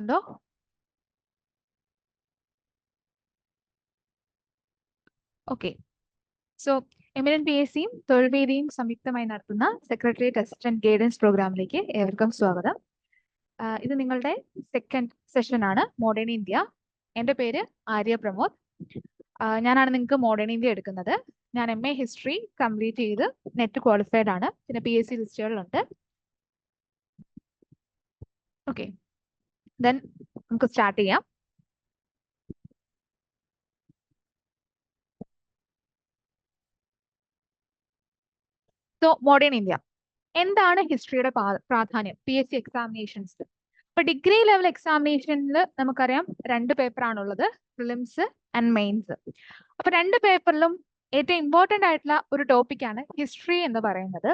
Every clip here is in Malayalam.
കേൾക്കുന്നുണ്ടോ? ഓക്കെ. സോ എമിനൻ പി എസ് സിയും തൊഴിൽവേദിയും സംയുക്തമായി നടത്തുന്ന സെക്രട്ടേറിയറ്റ് അസിസ്റ്റന്റ് ഗൈഡൻസ് പ്രോഗ്രാമിലേക്ക് ഏവർക്കും സ്വാഗതം. ഇത് നിങ്ങളുടെ സെക്കൻഡ് സെഷൻ ആണ്, മോഡേൺ ഇന്ത്യ. എൻ്റെ പേര് ആര്യ പ്രമോദ്. ഞാനാണ് നിങ്ങൾക്ക് മോഡേൺ ഇന്ത്യ എടുക്കുന്നത്. ഞാൻ MA ഹിസ്റ്ററി കംപ്ലീറ്റ് ചെയ്ത് നെറ്റ് ക്വാളിഫൈഡ് ആണ്. പിന്നെ PSC ലിസ്റ്റുകളിലുണ്ട്. ഓക്കെ, ദെൻ നമുക്ക് സ്റ്റാർട്ട് ചെയ്യാം. സോ മോഡേൺ ഇന്ത്യ എന്താണ് ഹിസ്റ്ററിയുടെ പ്രാധാന്യം PSC എക്സാമിനേഷൻസ്? ഇപ്പൊ ഡിഗ്രി ലെവൽ എക്സാമിനേഷനിൽ നമുക്കറിയാം 2 പേപ്പറാണുള്ളത്, പ്രിലിംസ് ആൻഡ് മെയിൻസ്. അപ്പൊ 2 പേപ്പറിലും ഏറ്റവും ഇമ്പോർട്ടന്റ് ആയിട്ടുള്ള ഒരു ടോപ്പിക്കാണ് ഹിസ്റ്ററി എന്ന് പറയുന്നത്.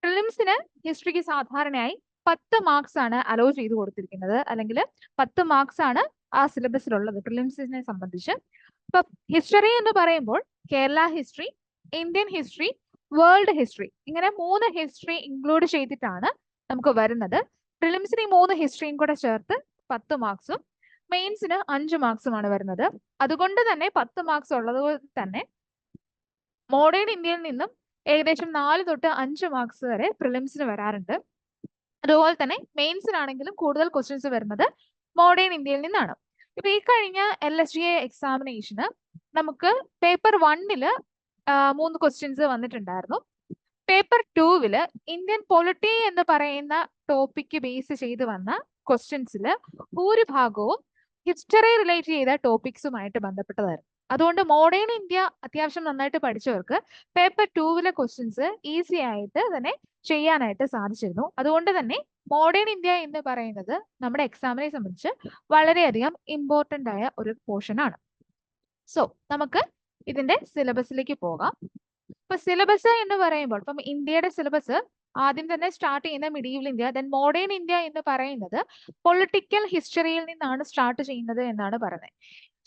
പ്രിലിംസിന് ഹിസ്റ്ററിക്ക് സാധാരണയായി 10 മാർക്സ് ആണ് അലോ ചെയ്ത് കൊടുത്തിരിക്കുന്നത്, അല്ലെങ്കിൽ 10 മാർക്സ് ആണ് ആ സിലബസിലുള്ളത് പ്രിലിംസിനെ സംബന്ധിച്ച്. ഇപ്പൊ ഹിസ്റ്ററി എന്ന് പറയുമ്പോൾ Kerala history, Indian history, world history, ഇങ്ങനെ 3 ഹിസ്റ്ററി ഇൻക്ലൂഡ് ചെയ്തിട്ടാണ് നമുക്ക് വരുന്നത്. പ്രിലിംസിന് ഈ 3 ഹിസ്റ്ററിയും കൂടെ ചേർത്ത് 10 മാർക്സും മെയിൻസിന് 5 മാർക്സുമാണ് വരുന്നത്. അതുകൊണ്ട് തന്നെ 10 മാർക്സ് ഉള്ളതുപോലെ തന്നെ മോഡേൺ ഇന്ത്യയിൽ നിന്നും ഏകദേശം 4 തൊട്ട് 5 മാർക്സ് വരെ പ്രിലിംസിന് വരാറുണ്ട്. അതുപോലെ തന്നെ മെയിൻസിനാണെങ്കിലും കൂടുതൽ ക്വസ്റ്റ്യൻസ് വരുന്നത് മോഡേൺ ഇന്ത്യയിൽ നിന്നാണ്. ഇപ്പൊ ഈ കഴിഞ്ഞ LSGA എക്സാമിനേഷന് നമുക്ക് പേപ്പർ 1 3 ക്വസ്റ്റ്യൻസ് വന്നിട്ടുണ്ടായിരുന്നു. പേപ്പർ 2 ഇന്ത്യൻ പൊളിറ്റി എന്ന് പറയുന്ന ടോപ്പിക്ക് ബേസ് ചെയ്ത് വന്ന ക്വസ്റ്റ്യൻസിൽ ഭൂരിഭാഗവും ഹിസ്റ്ററി റിലേറ്റ് ചെയ്ത ടോപ്പിക്സുമായിട്ട് ബന്ധപ്പെട്ടതായിരുന്നു. അതുകൊണ്ട് മോഡേൺ ഇന്ത്യ അത്യാവശ്യം നന്നായിട്ട് പഠിച്ചവർക്ക് പേപ്പർ 2 ക്വസ്റ്റ്യൻസ് ഈസി ആയിട്ട് തന്നെ ചെയ്യാനായിട്ട് സാധിച്ചിരുന്നു. അതുകൊണ്ട് തന്നെ മോഡേൺ ഇന്ത്യ എന്ന് പറയുന്നത് നമ്മുടെ എക്സാമിനെ സംബന്ധിച്ച് വളരെയധികം ഇമ്പോർട്ടന്റ് ആയ ഒരു പോർഷൻ ആണ്. സോ നമുക്ക് ഇതിന്റെ സിലബസിലേക്ക് പോകാം. ഇപ്പൊ സിലബസ് എന്ന് പറയുമ്പോൾ ഇപ്പം ഇന്ത്യയുടെ സിലബസ് ആദ്യം തന്നെ സ്റ്റാർട്ട് ചെയ്യുന്ന medieval India, then modern India എന്ന് പറയുന്നത് പൊളിറ്റിക്കൽ ഹിസ്റ്ററിയിൽ നിന്നാണ് സ്റ്റാർട്ട് ചെയ്യുന്നത് എന്നാണ് പറയുന്നത്.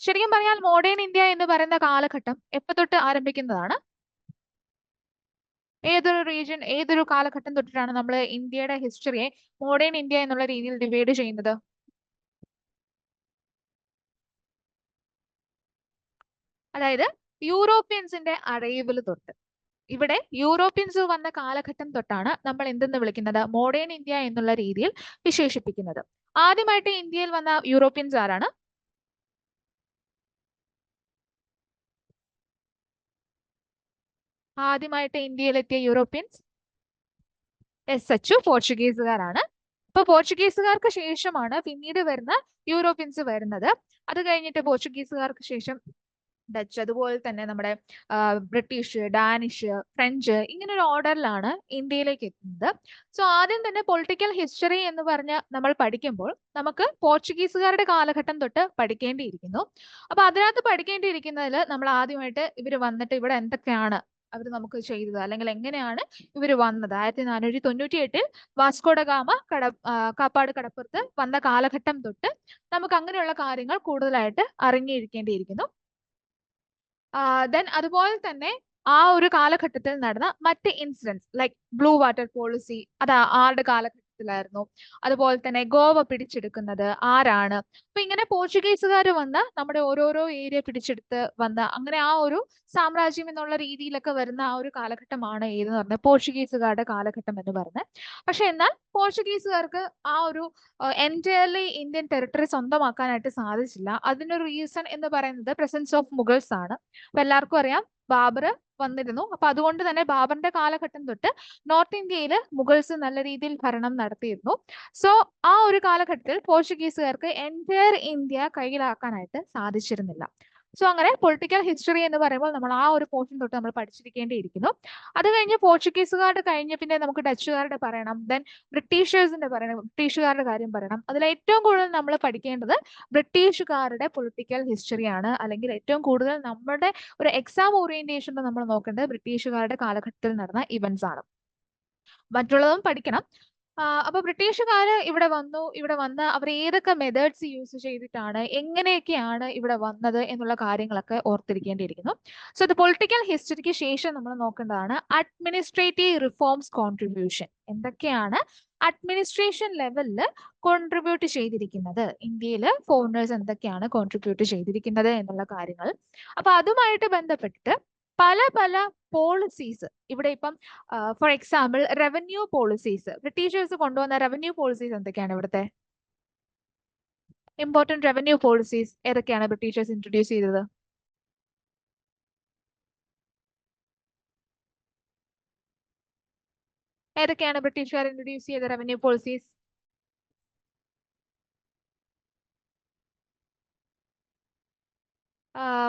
ശരിക്കും പറഞ്ഞാൽ മോഡേൺ ഇന്ത്യ എന്ന് പറയുന്ന കാലഘട്ടം എപ്പോ തൊട്ട് ആരംഭിക്കുന്നതാണ്? ഏതൊരു റീജിയൻ, ഏതൊരു കാലഘട്ടം തൊട്ടിട്ടാണ് നമ്മൾ ഇന്ത്യയുടെ ഹിസ്റ്ററിയെ മോഡേൺ ഇന്ത്യ എന്നുള്ള രീതിയിൽ ഡിവൈഡ് ചെയ്യുന്നത്? അതായത് യൂറോപ്യൻസിന്റെ അറൈവൽ തൊട്ട്. ഇവിടെ യൂറോപ്യൻസ് വന്ന കാലഘട്ടം തൊട്ടാണ് നമ്മൾ എന്തെന്ന് വിളിക്കുന്നത്? മോഡേൺ ഇന്ത്യ എന്നുള്ള രീതിയിൽ വിശേഷിപ്പിക്കുന്നത്. ആദ്യമായിട്ട് ഇന്ത്യയിൽ വന്ന യൂറോപ്യൻസ് ആരാണ്? ആദ്യമായിട്ട് ഇന്ത്യയിലെത്തിയ യൂറോപ്യൻസ് SH പോർച്ചുഗീസുകാരാണ്. അപ്പൊ പോർച്ചുഗീസുകാർക്ക് ശേഷമാണ് പിന്നീട് വരുന്ന യൂറോപ്യൻസ് വരുന്നത്. അത് കഴിഞ്ഞിട്ട് പോർച്ചുഗീസുകാർക്ക് ശേഷം ഡച്ച്, അതുപോലെ തന്നെ നമ്മുടെ ബ്രിട്ടീഷ്, ഡാനിഷ്, ഫ്രഞ്ച്, ഇങ്ങനെ ഒരു ഓർഡറിലാണ് ഇന്ത്യയിലേക്ക് എത്തുന്നത്. സോ ആദ്യം തന്നെ പൊളിറ്റിക്കൽ ഹിസ്റ്ററി എന്ന് പറഞ്ഞ് നമ്മൾ പഠിക്കുമ്പോൾ നമുക്ക് പോർച്ചുഗീസുകാരുടെ കാലഘട്ടം തൊട്ട് പഠിക്കേണ്ടിയിരിക്കുന്നു. അപ്പൊ അതിനകത്ത് പഠിക്കേണ്ടിയിരിക്കുന്നതിൽ നമ്മൾ ആദ്യമായിട്ട് ഇവർ വന്നിട്ട് ഇവിടെ എന്തൊക്കെയാണ് അവർ നമുക്ക് ചെയ്തത്, അല്ലെങ്കിൽ എങ്ങനെയാണ് ഇവർ വന്നത്. 1498 വാസ്കോഡ ഗാമ കാപ്പാട് കടപ്പുറത്ത് വന്ന കാലഘട്ടം തൊട്ട് നമുക്ക് അങ്ങനെയുള്ള കാര്യങ്ങൾ കൂടുതലായിട്ട് അറിഞ്ഞിരിക്കേണ്ടിയിരിക്കുന്നു. ദെൻ അതുപോലെ തന്നെ ആ ഒരു കാലഘട്ടത്തിൽ നടന്ന മറ്റ് incidents like blue water policy, അത് ആരുടെ കാലഘട്ടത്തിലായിരുന്നു? അതുപോലെ തന്നെ ഗോവ പിടിച്ചെടുക്കുന്നത് ആരാണ്? അപ്പൊ ഇങ്ങനെ പോർച്ചുഗീസുകാർ വന്ന് നമ്മുടെ ഓരോരോ ഏരിയ പിടിച്ചെടുത്ത് വന്ന അങ്ങനെ ആ ഒരു സാമ്രാജ്യം എന്നുള്ള രീതിയിലൊക്കെ വരുന്ന ആ ഒരു കാലഘട്ടമാണ് ഏതെന്ന് പറഞ്ഞത് പോർച്ചുഗീസുകാരുടെ കാലഘട്ടം എന്ന് പറഞ്ഞത്. പക്ഷെ എന്നാൽ പോർച്ചുഗീസുകാർക്ക് ആ ഒരു എൻറ്റയർലി ഇന്ത്യൻ ടെറിട്ടറി സ്വന്തമാക്കാനായിട്ട് സാധിച്ചില്ല. അതിനൊരു റീസൺ എന്ന് പറയുന്നത് പ്രസൻസ് ഓഫ് മുഗൾസ് ആണ്. അപ്പൊ എല്ലാവർക്കും അറിയാം ബാബർ വന്നിരുന്നു. അപ്പൊ അതുകൊണ്ട് തന്നെ ബാബറിന്റെ കാലഘട്ടം തൊട്ട് നോർത്ത് ഇന്ത്യയിൽ മുഗൾസ് നല്ല രീതിയിൽ ഭരണം നടത്തിയിരുന്നു. സോ ആ ഒരു കാലഘട്ടത്തിൽ പോർച്ചുഗീസുകാർക്ക് എൻറ്റയർ ഇന്ത്യ കയ്യിലാക്കാനായിട്ട് സാധിച്ചിരുന്നില്ല. സോ അങ്ങനെ പൊളിറ്റിക്കൽ ഹിസ്റ്ററി എന്ന് പറയുമ്പോൾ നമ്മൾ ആ ഒരു പോർഷൻ തൊട്ട് നമ്മൾ പഠിച്ചിരിക്കേണ്ടിയിരിക്കുന്നു. അത് കഴിഞ്ഞ് പോർച്ചുഗീസുകാരുടെ കഴിഞ്ഞ് പിന്നെ നമുക്ക് ഡച്ചുകാരുടെ പറയണം, ദെൻ ബ്രിട്ടീഷേഴ്സിന്റെ പറയണം, ബ്രിട്ടീഷുകാരുടെ കാര്യം പറയണം. അതിൽ ഏറ്റവും കൂടുതൽ നമ്മൾ പഠിക്കേണ്ടത് ബ്രിട്ടീഷുകാരുടെ പൊളിറ്റിക്കൽ ഹിസ്റ്ററിയാണ്, അല്ലെങ്കിൽ ഏറ്റവും കൂടുതൽ നമ്മുടെ ഒരു എക്സാം ഓറിയന്റേഷനിൽ നമ്മൾ നോക്കേണ്ടത് ബ്രിട്ടീഷുകാരുടെ കാലഘട്ടത്തിൽ നടന്ന ഇവന്റ്സ് ആണ്. മറ്റുള്ളതും പഠിക്കണം. അപ്പൊ ബ്രിട്ടീഷുകാര് ഇവിടെ വന്ന് അവർ ഏതൊക്കെ മെത്തേഡ്സ് യൂസ് ചെയ്തിട്ടാണ്, എങ്ങനെയൊക്കെയാണ് ഇവിടെ വന്നത് എന്നുള്ള കാര്യങ്ങളൊക്കെ ഓർത്തിരിക്കേണ്ടിയിരിക്കുന്നു. സോ ഇത് പൊളിറ്റിക്കൽ ഹിസ്റ്ററിക്ക് ശേഷം നമ്മൾ നോക്കേണ്ടതാണ് അഡ്മിനിസ്ട്രേറ്റീവ് റിഫോംസ് കോൺട്രിബ്യൂഷൻ. എന്തൊക്കെയാണ് അഡ്മിനിസ്ട്രേഷൻ ലെവലിൽ കോൺട്രിബ്യൂട്ട് ചെയ്തിരിക്കുന്നത്, ഇന്ത്യയിൽ ഫോറിനേഴ്സ് എന്തൊക്കെയാണ് കോൺട്രിബ്യൂട്ട് ചെയ്തിരിക്കുന്നത് എന്നുള്ള കാര്യങ്ങൾ. അപ്പൊ അതുമായിട്ട് ബന്ധപ്പെട്ടിട്ട് പല പല പോളിസീസ് ഇവിടെ ഇപ്പം for example revenue policies, Britishers കൊണ്ടുവന്ന റവന്യൂ പോളിസീസ് എന്തൊക്കെയാണ്? ഇവിടുത്തെ ഇമ്പോർട്ടന്റ് റവന്യൂ പോളിസീസ് ഏതൊക്കെയാണ് ബ്രിട്ടീഷേഴ്സ് ഇൻട്രൊഡ്യൂസ് ചെയ്തത്? ഏതൊക്കെയാണ് ബ്രിട്ടീഷുകാർ ഇൻട്രൊഡ്യൂസ് ചെയ്ത revenue policies?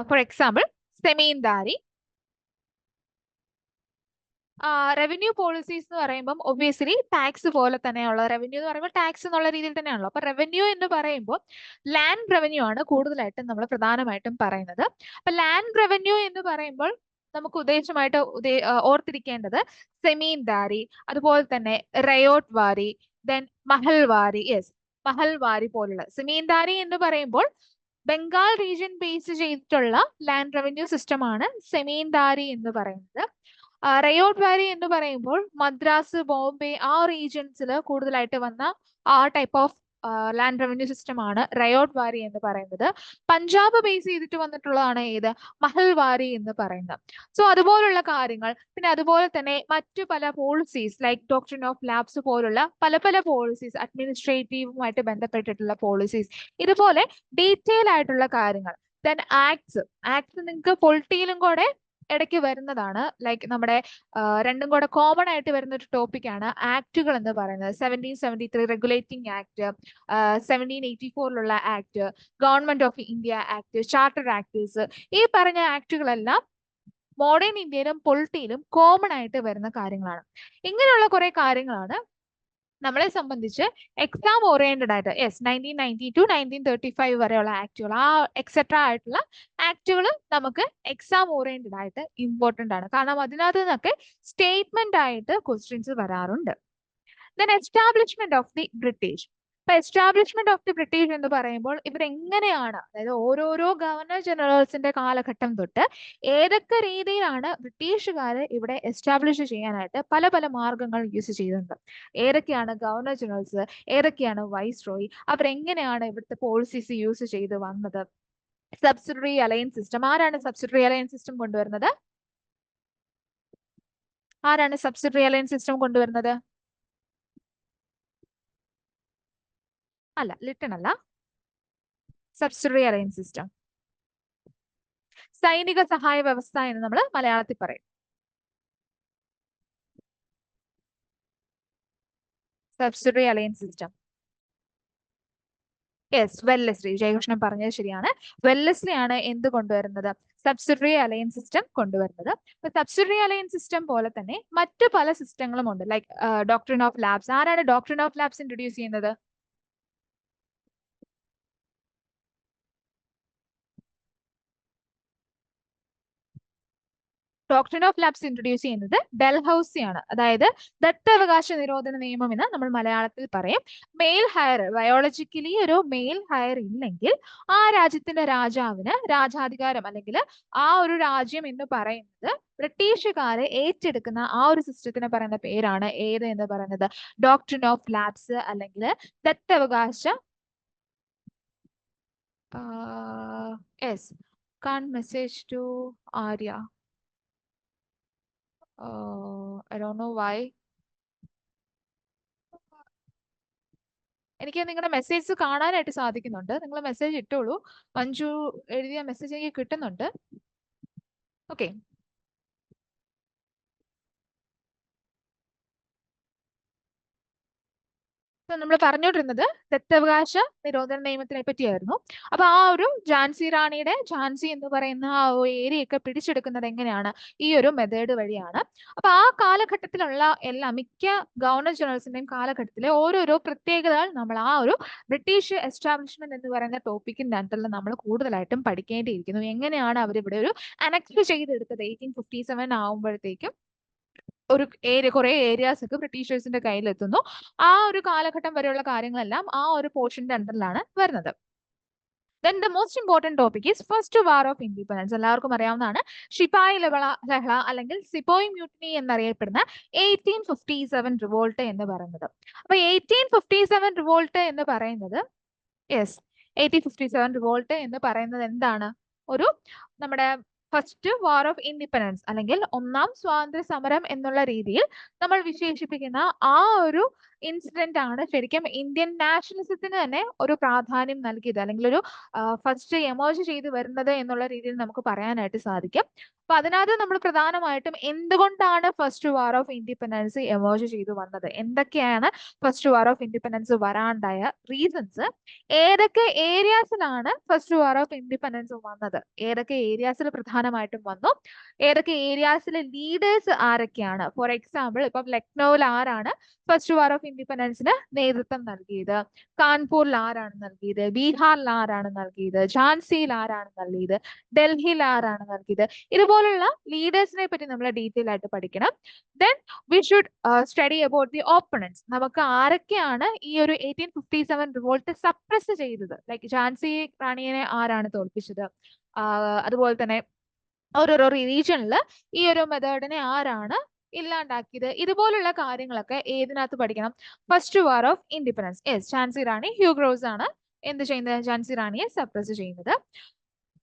For example സെമീന്ദാരി. Revenue policies എന്ന് പറയുമ്പോൾ ഒബ്വിയസ്ലി ടാക്സ് പോലെ തന്നെയുള്ള റവന്യൂ എന്ന് പറയുമ്പോൾ ടാക്സ് എന്നുള്ള രീതിയിൽ തന്നെയാണല്ലോ. അപ്പൊ റവന്യൂ എന്ന് പറയുമ്പോൾ ലാൻഡ് റവന്യൂ ആണ് കൂടുതലായിട്ടും നമ്മൾ പ്രധാനമായിട്ടും പറയുന്നത്. അപ്പൊ ലാൻഡ് റവന്യൂ എന്ന് പറയുമ്പോൾ നമുക്ക് ഉദ്ദേശമായിട്ട് ഓർത്തിരിക്കേണ്ടത് സെമീന്ദാരി, അതുപോലെ തന്നെ റയോട്ട് വാരി, ദെൻ മഹൽവാരി. യെസ്, മഹൽവാരി പോലുള്ള. സെമീന്ദാരി എന്ന് പറയുമ്പോൾ ബംഗാൾ റീജിയൻ ബേസ് ചെയ്തിട്ടുള്ള ലാൻഡ് റവന്യൂ സിസ്റ്റം ആണ് സെമീന്ദാരി എന്ന് പറയുന്നത്. റയോട്ട് വാലി എന്ന് പറയുമ്പോൾ മദ്രാസ്, ബോംബെ ആ റീജിയൻസിൽ കൂടുതലായിട്ട് വന്ന ആ type of land revenue system ആണ് റയോട്ട് വാരി എന്ന് പറയുന്നത്. പഞ്ചാബ് ബേസ് ചെയ്തിട്ട് വന്നിട്ടുള്ളതാണ് ഏത്? മഹൽവാരി എന്ന് പറയുന്നത്. സോ അതുപോലുള്ള കാര്യങ്ങൾ. പിന്നെ അതുപോലെ തന്നെ മറ്റു പല policies like doctrine of labs പോലുള്ള പല പല പോളിസീസ്, അഡ്മിനിസ്ട്രേറ്റീവുമായിട്ട് ബന്ധപ്പെട്ടിട്ടുള്ള പോളിസീസ്, ഇതുപോലെ ഡീറ്റെയിൽ ആയിട്ടുള്ള കാര്യങ്ങൾ. Then acts. ആക്ട്സ് നിങ്ങൾക്ക് പൊളിറ്റിയിലും കൂടെ ഇടയ്ക്ക് വരുന്നതാണ്. ലൈക്ക് നമ്മുടെ രണ്ടും കൂടെ കോമൺ ആയിട്ട് വരുന്ന ഒരു ടോപ്പിക്കാണ് ആക്ടുകൾ എന്ന് പറയുന്നത്. 1773 regulating act, 1784 act, government of India act, charter actors, ഈ പറഞ്ഞ ആക്ടുകളെല്ലാം മോഡേൺ ഇന്ത്യയിലും പൊളിറ്റിയിലും കോമൺ ആയിട്ട് വരുന്ന കാര്യങ്ങളാണ്. ഇങ്ങനെയുള്ള കുറെ കാര്യങ്ങളാണ് നമ്മളെ സംബന്ധിച്ച് എക്സാം ഓറിയന്റഡ് ആയിട്ട്. യെസ്, 1990 to 1935 വരെയുള്ള ആക്ടുകൾ, ആ എക്സെട്ര ആയിട്ടുള്ള ആക്ടുകൾ നമുക്ക് എക്സാം ഓറിയന്റഡ് ആയിട്ട് ഇമ്പോർട്ടന്റ് ആണ്. കാരണം അതിനകത്ത് നിന്നൊക്കെ സ്റ്റേറ്റ്മെന്റ് ആയിട്ട് ക്വസ്റ്റ്യൻസ് വരാറുണ്ട്. Then establishment of the British. ഇപ്പൊ എസ്റ്റാബ്ലിഷ്മെന്റ് ഓഫ് ദി ബ്രിട്ടീഷ് എന്ന് പറയുമ്പോൾ ഇവരെങ്ങനെയാണ്, അതായത് ഓരോരോ ഗവർണർ ജനറൽസിന്റെ കാലഘട്ടം തൊട്ട് ഏതൊക്കെ രീതിയിലാണ് ബ്രിട്ടീഷുകാർ ഇവിടെ എസ്റ്റാബ്ലിഷ് ചെയ്യാനായിട്ട് പല പല മാർഗങ്ങൾ യൂസ് ചെയ്തിട്ടുണ്ട്. ഏതൊക്കെയാണ് ഗവർണർ ജനറൽസ്, ഏതൊക്കെയാണ് വൈസ് റോയ്, അവരെങ്ങനെയാണ് ഇവിടുത്തെ പോളിസീസ് യൂസ് ചെയ്ത് വന്നത്. Subsidiary alliance system. ആരാണ് സബ്സിഡറി അലയൻസ് സിസ്റ്റം കൊണ്ടുവരുന്നത്? ആരാണ് സബ്സിഡറി അലയൻസ് സിസ്റ്റം കൊണ്ടുവരുന്നത്? അല്ല, ലിട്ടൺ അല്ല. സബ്സിഡറി അലയൻസ് സിസ്റ്റം, സൈനിക സഹായ വ്യവസ്ഥ എന്ന് നമ്മൾ മലയാളത്തിൽ പറയും. Subsidiary alliance system. Yes, Wellesley. Jayakrishnan പറഞ്ഞത് ശരിയാണ്. വെല്ലസ്ലി ആണ് എന്ത് കൊണ്ടുവരുന്നത്? സബ്സിഡറി അലയൻസ് സിസ്റ്റം കൊണ്ടുവരുന്നത്. സബ്സിഡറി അലയൻസ് സിസ്റ്റം പോലെ തന്നെ മറ്റു പല സിസ്റ്റങ്ങളും ഉണ്ട്. Like doctrine of labs. ആരാണ് ഡോക്ട്രിൻ ഓഫ് ലാബ്സ് ഇൻട്രൊഡ്യൂസ് ചെയ്യുന്നത്? ഡോക്ട്രിൻ ഓഫ് ലാബ്സ് ഇൻട്രൊഡ്യൂസ് ചെയ്യുന്നത് ഡൽഹൌസിയാണ്. അതായത് ദത്തവകാശ നിരോധന നിയമം എന്ന് നമ്മൾ മലയാളത്തിൽ പറയും. മെയിൽ ഹയർ, ബയോളജിക്കലി ഒരു മെയിൽ ഹയർ ഇല്ലെങ്കിൽ ആ രാജ്യത്തിന്റെ രാജാവിന് രാജാധികാരം, അല്ലെങ്കിൽ ആ ഒരു രാജ്യം എന്ന് പറയുന്നത് ബ്രിട്ടീഷുകാരെ ഏറ്റെടുക്കുന്ന ആ ഒരു സിസ്റ്റത്തിന് പറയുന്ന പേരാണ് ഏത് എന്ന് പറയുന്നത്? ഡോക്ട്രിൻ ഓഫ് ലാബ്സ്, അല്ലെങ്കിൽ ദത്തവകാശ. Yes, can message to Arya. I don't know why. എനിക്ക് നിങ്ങളുടെ മെസ്സേജ് കാണാനായിട്ട് സാധിക്കുന്നുണ്ട്. നിങ്ങൾ മെസ്സേജ് ഇട്ടോളൂ. മഞ്ജു എഴുതിയ മെസ്സേജ് എനിക്ക് കിട്ടുന്നുണ്ട്. ഓക്കെ. നമ്മൾ പറഞ്ഞുകൊണ്ടിരുന്നത് ദത്തവകാശ നിരോധന നിയമത്തിനെ പറ്റിയായിരുന്നു. അപ്പൊ ആ ഒരു ഝാൻസി റാണിയുടെ, ഝാൻസി എന്ന് പറയുന്ന ആ ഏരിയ ഒക്കെ പിടിച്ചെടുക്കുന്നത് എങ്ങനെയാണ്? ഈ ഒരു മെത്തേഡ് വഴിയാണ്. അപ്പൊ ആ കാലഘട്ടത്തിലുള്ള എല്ലാ മിക്ക ഗവർണർ ജനറൽസിന്റെയും കാലഘട്ടത്തിലെ ഓരോരോ പ്രത്യേകതകൾ നമ്മൾ ആ ഒരു ബ്രിട്ടീഷ് എസ്റ്റാബ്ലിഷ്മെന്റ് എന്ന് പറയുന്ന ടോപ്പിക്കിന്റെ അണ്ടറിൽ നമ്മൾ കൂടുതലായിട്ടും പഠിക്കേണ്ടിയിരിക്കുന്നു. എങ്ങനെയാണ് അവർ ഇവിടെ ഒരു അനക്സ് ചെയ്തെടുത്തത് 1857 ആവുമ്പോഴത്തേക്കും ഒരു കുറെ ഏരിയാസ് ഒക്കെ ബ്രിട്ടീഷേഴ്സിന്റെ കയ്യിലെത്തുന്നു. ആ ഒരു കാലഘട്ടം വരെയുള്ള കാര്യങ്ങളെല്ലാം ആ ഒരു പോർഷന്റെ അണ്ടറിലാണ് വരുന്നത്. Then the most important topic is first war of independence. എല്ലാവർക്കും അറിയാവുന്നതാണ് ശിപായി ലഹള അല്ലെങ്കിൽ സിപ്പോയ് മ്യൂട്ടിനി എന്നറിയപ്പെടുന്ന 1857 റിവോൾട്ട് എന്ന് പറയുന്നത്. അപ്പൊ 1857 റിവോൾട്ട് എന്ന് പറയുന്നത് യെസ് 1857 റിവോൾട്ട് എന്ന് പറയുന്നത് എന്താണ്? ഒരു നമ്മുടെ ഫസ്റ്റ് വാർ ഓഫ് ഇൻഡിപെൻഡൻസ് അല്ലെങ്കിൽ ഒന്നാം സ്വാതന്ത്ര്യ സമരം എന്നുള്ള രീതിയിൽ നമ്മൾ വിശേഷിപ്പിക്കുന്ന ആ ഒരു ഇൻസിഡന്റ് ആണ് ശരിക്കും ഇന്ത്യൻ നാഷണലിസത്തിന് തന്നെ ഒരു പ്രാധാന്യം നൽകിയത് അല്ലെങ്കിൽ ഒരു ഫസ്റ്റ് എമേർജ് ചെയ്ത് വരുന്നത് എന്നുള്ള രീതിയിൽ നമുക്ക് പറയാനായിട്ട് സാധിക്കും. അപ്പൊ അതിനകത്ത് നമ്മൾ പ്രധാനമായിട്ടും എന്തുകൊണ്ടാണ് first war of independence emerge ചെയ്തു വന്നത്, എന്തൊക്കെയാണ് ഫസ്റ്റ് വാർ ഓഫ് ഇൻഡിപെൻഡൻസ് വരാണ്ടായ റീസൺസ്, ഏതൊക്കെ ഏരിയാസിലാണ് ഫസ്റ്റ് വാർ ഓഫ് ഇൻഡിപെൻഡൻസ് വന്നത്, ഏതൊക്കെ ഏരിയാസിൽ പ്രധാനമായിട്ടും വന്നു, ഏതൊക്കെ ഏരിയാസിലെ ലീഡേഴ്സ് ആരൊക്കെയാണ്. ഫോർ എക്സാമ്പിൾ ഇപ്പം ലക്നൌവിൽ ആരാണ് ഫസ്റ്റ് വാർ ഓഫ് ഇൻഡിപെൻഡൻസിന് നേതൃത്വം നൽകിയത്, കാൺപൂരിൽ ആരാണ് നൽകിയത്, ബീഹാറിൽ ആരാണ് നൽകിയത്, ഝാൻസിയിൽ ആരാണ് നൽകിയത്, ഡൽഹിയിൽ ആരാണ് നൽകിയത്, ഇതുപോലുള്ള ലീഡേഴ്സിനെ പറ്റി നമ്മൾ ഡീറ്റെയിൽ ആയിട്ട് പഠിക്കണം. Then we should study about the opponents. നമുക്ക് ആരൊക്കെയാണ് ഈ ഒരു 1857 റിവോൾട്ട് സപ്രസ് ചെയ്തത്, ലൈക്ക് ഝാൻസി റാണിയെ ആരാണ് തോൽപ്പിച്ചത്, അതുപോലെ തന്നെ ഓരോരോ റീജിയണിൽ ഈ ഒരു മെത്തേഡിനെ ആരാണ് ഇല്ലാണ്ടാക്കിയത്, ഇതുപോലുള്ള കാര്യങ്ങളൊക്കെ ഏതിനകത്ത് പഠിക്കണം? First war of independence. Yes, Jhansi Rani Hugh Rose ആണ് എന്ത് ചെയ്യുന്നത്? ഝാൻസി റാണിയെ സപ്രസ് ചെയ്യുന്നത്.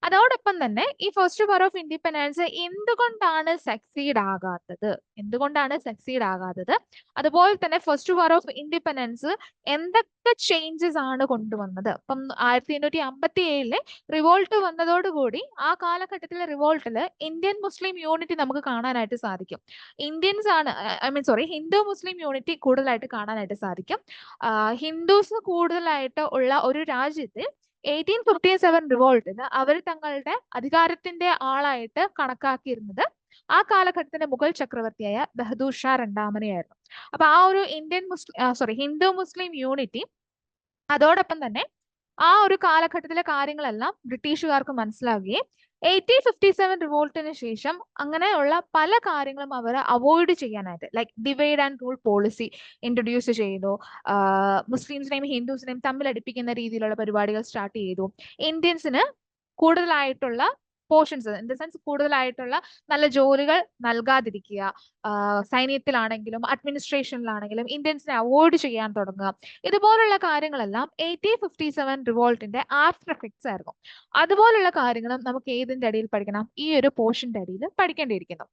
അതോടൊപ്പം തന്നെ ഈ ഫസ്റ്റ് വാർ ഓഫ് ഇൻഡിപെൻഡൻസ് എന്തുകൊണ്ടാണ് സക്സീഡ് ആകാത്തത്, അതുപോലെ തന്നെ ഫസ്റ്റ് വാർ ഓഫ് ഇൻഡിപെൻഡൻസ് എന്തൊക്കെ ചേഞ്ചസ് ആണ് കൊണ്ടുവന്നത്. ഇപ്പം 1857 റിവോൾട്ട് വന്നതോടുകൂടി ആ കാലഘട്ടത്തിലെ റിവോൾട്ടില് ഇന്ത്യൻ മുസ്ലിം യൂണിറ്റി നമുക്ക് കാണാനായിട്ട് സാധിക്കും. ഇന്ത്യൻസ് ആണ് ഹിന്ദു മുസ്ലിം യൂണിറ്റി കൂടുതലായിട്ട് കാണാനായിട്ട് സാധിക്കും. ഹിന്ദുസ് കൂടുതലായിട്ട് ഉള്ള ഒരു രാജ്യത്തിൽ 1857 റിവോൾട്ടിന് അവർ തങ്ങളുടെ അധികാരത്തിന്റെ ആളായിട്ട് കണക്കാക്കിയിരുന്നത് ആ കാലഘട്ടത്തിന്റെ മുഗൾ ചക്രവർത്തിയായ ബഹദൂർ ഷാ രണ്ടാമനെയായിരുന്നു. അപ്പൊ ആ ഒരു ഹിന്ദു മുസ്ലിം യൂണിറ്റി, അതോടൊപ്പം തന്നെ ആ ഒരു കാലഘട്ടത്തിലെ കാര്യങ്ങളെല്ലാം ബ്രിട്ടീഷുകാർക്ക് മനസ്സിലാവുകയും 1857 റിവോൾട്ടിന് ശേഷം അങ്ങനെയുള്ള പല കാര്യങ്ങളും അവർ അവോയ്ഡ് ചെയ്യാനായിട്ട്, like divide and rule policy introduce ചെയ്തു, മുസ്ലിംസിനെയും ഹിന്ദുസിനെയും തമ്മിൽ അടുപ്പിക്കുന്ന രീതിയിലുള്ള പരിപാടികൾ സ്റ്റാർട്ട് ചെയ്തു, ഇന്ത്യൻസിന് കൂടുതലായിട്ടുള്ള പോർഷൻസ് ഇൻ ദ സെൻസ് കൂടുതലായിട്ടുള്ള നല്ല ജോലികൾ നൽകാതിരിക്കുക, സൈന്യത്തിലാണെങ്കിലും അഡ്മിനിസ്ട്രേഷനിലാണെങ്കിലും ഇന്ത്യൻസിനെ അവോയ്ഡ് ചെയ്യാൻ തുടങ്ങുക, ഇതുപോലുള്ള കാര്യങ്ങളെല്ലാം 1857 റിവോൾട്ടിന്റെ ആഫ്റ്റർ എഫക്ട്സ് ആയിരുന്നു. അതുപോലുള്ള കാര്യങ്ങളും നമുക്ക് ഏതിന്റെ അടിയിൽ പഠിക്കണം? ഈ ഒരു പോർഷന്റെ അടിയിൽ പഠിക്കേണ്ടിയിരിക്കുന്നു.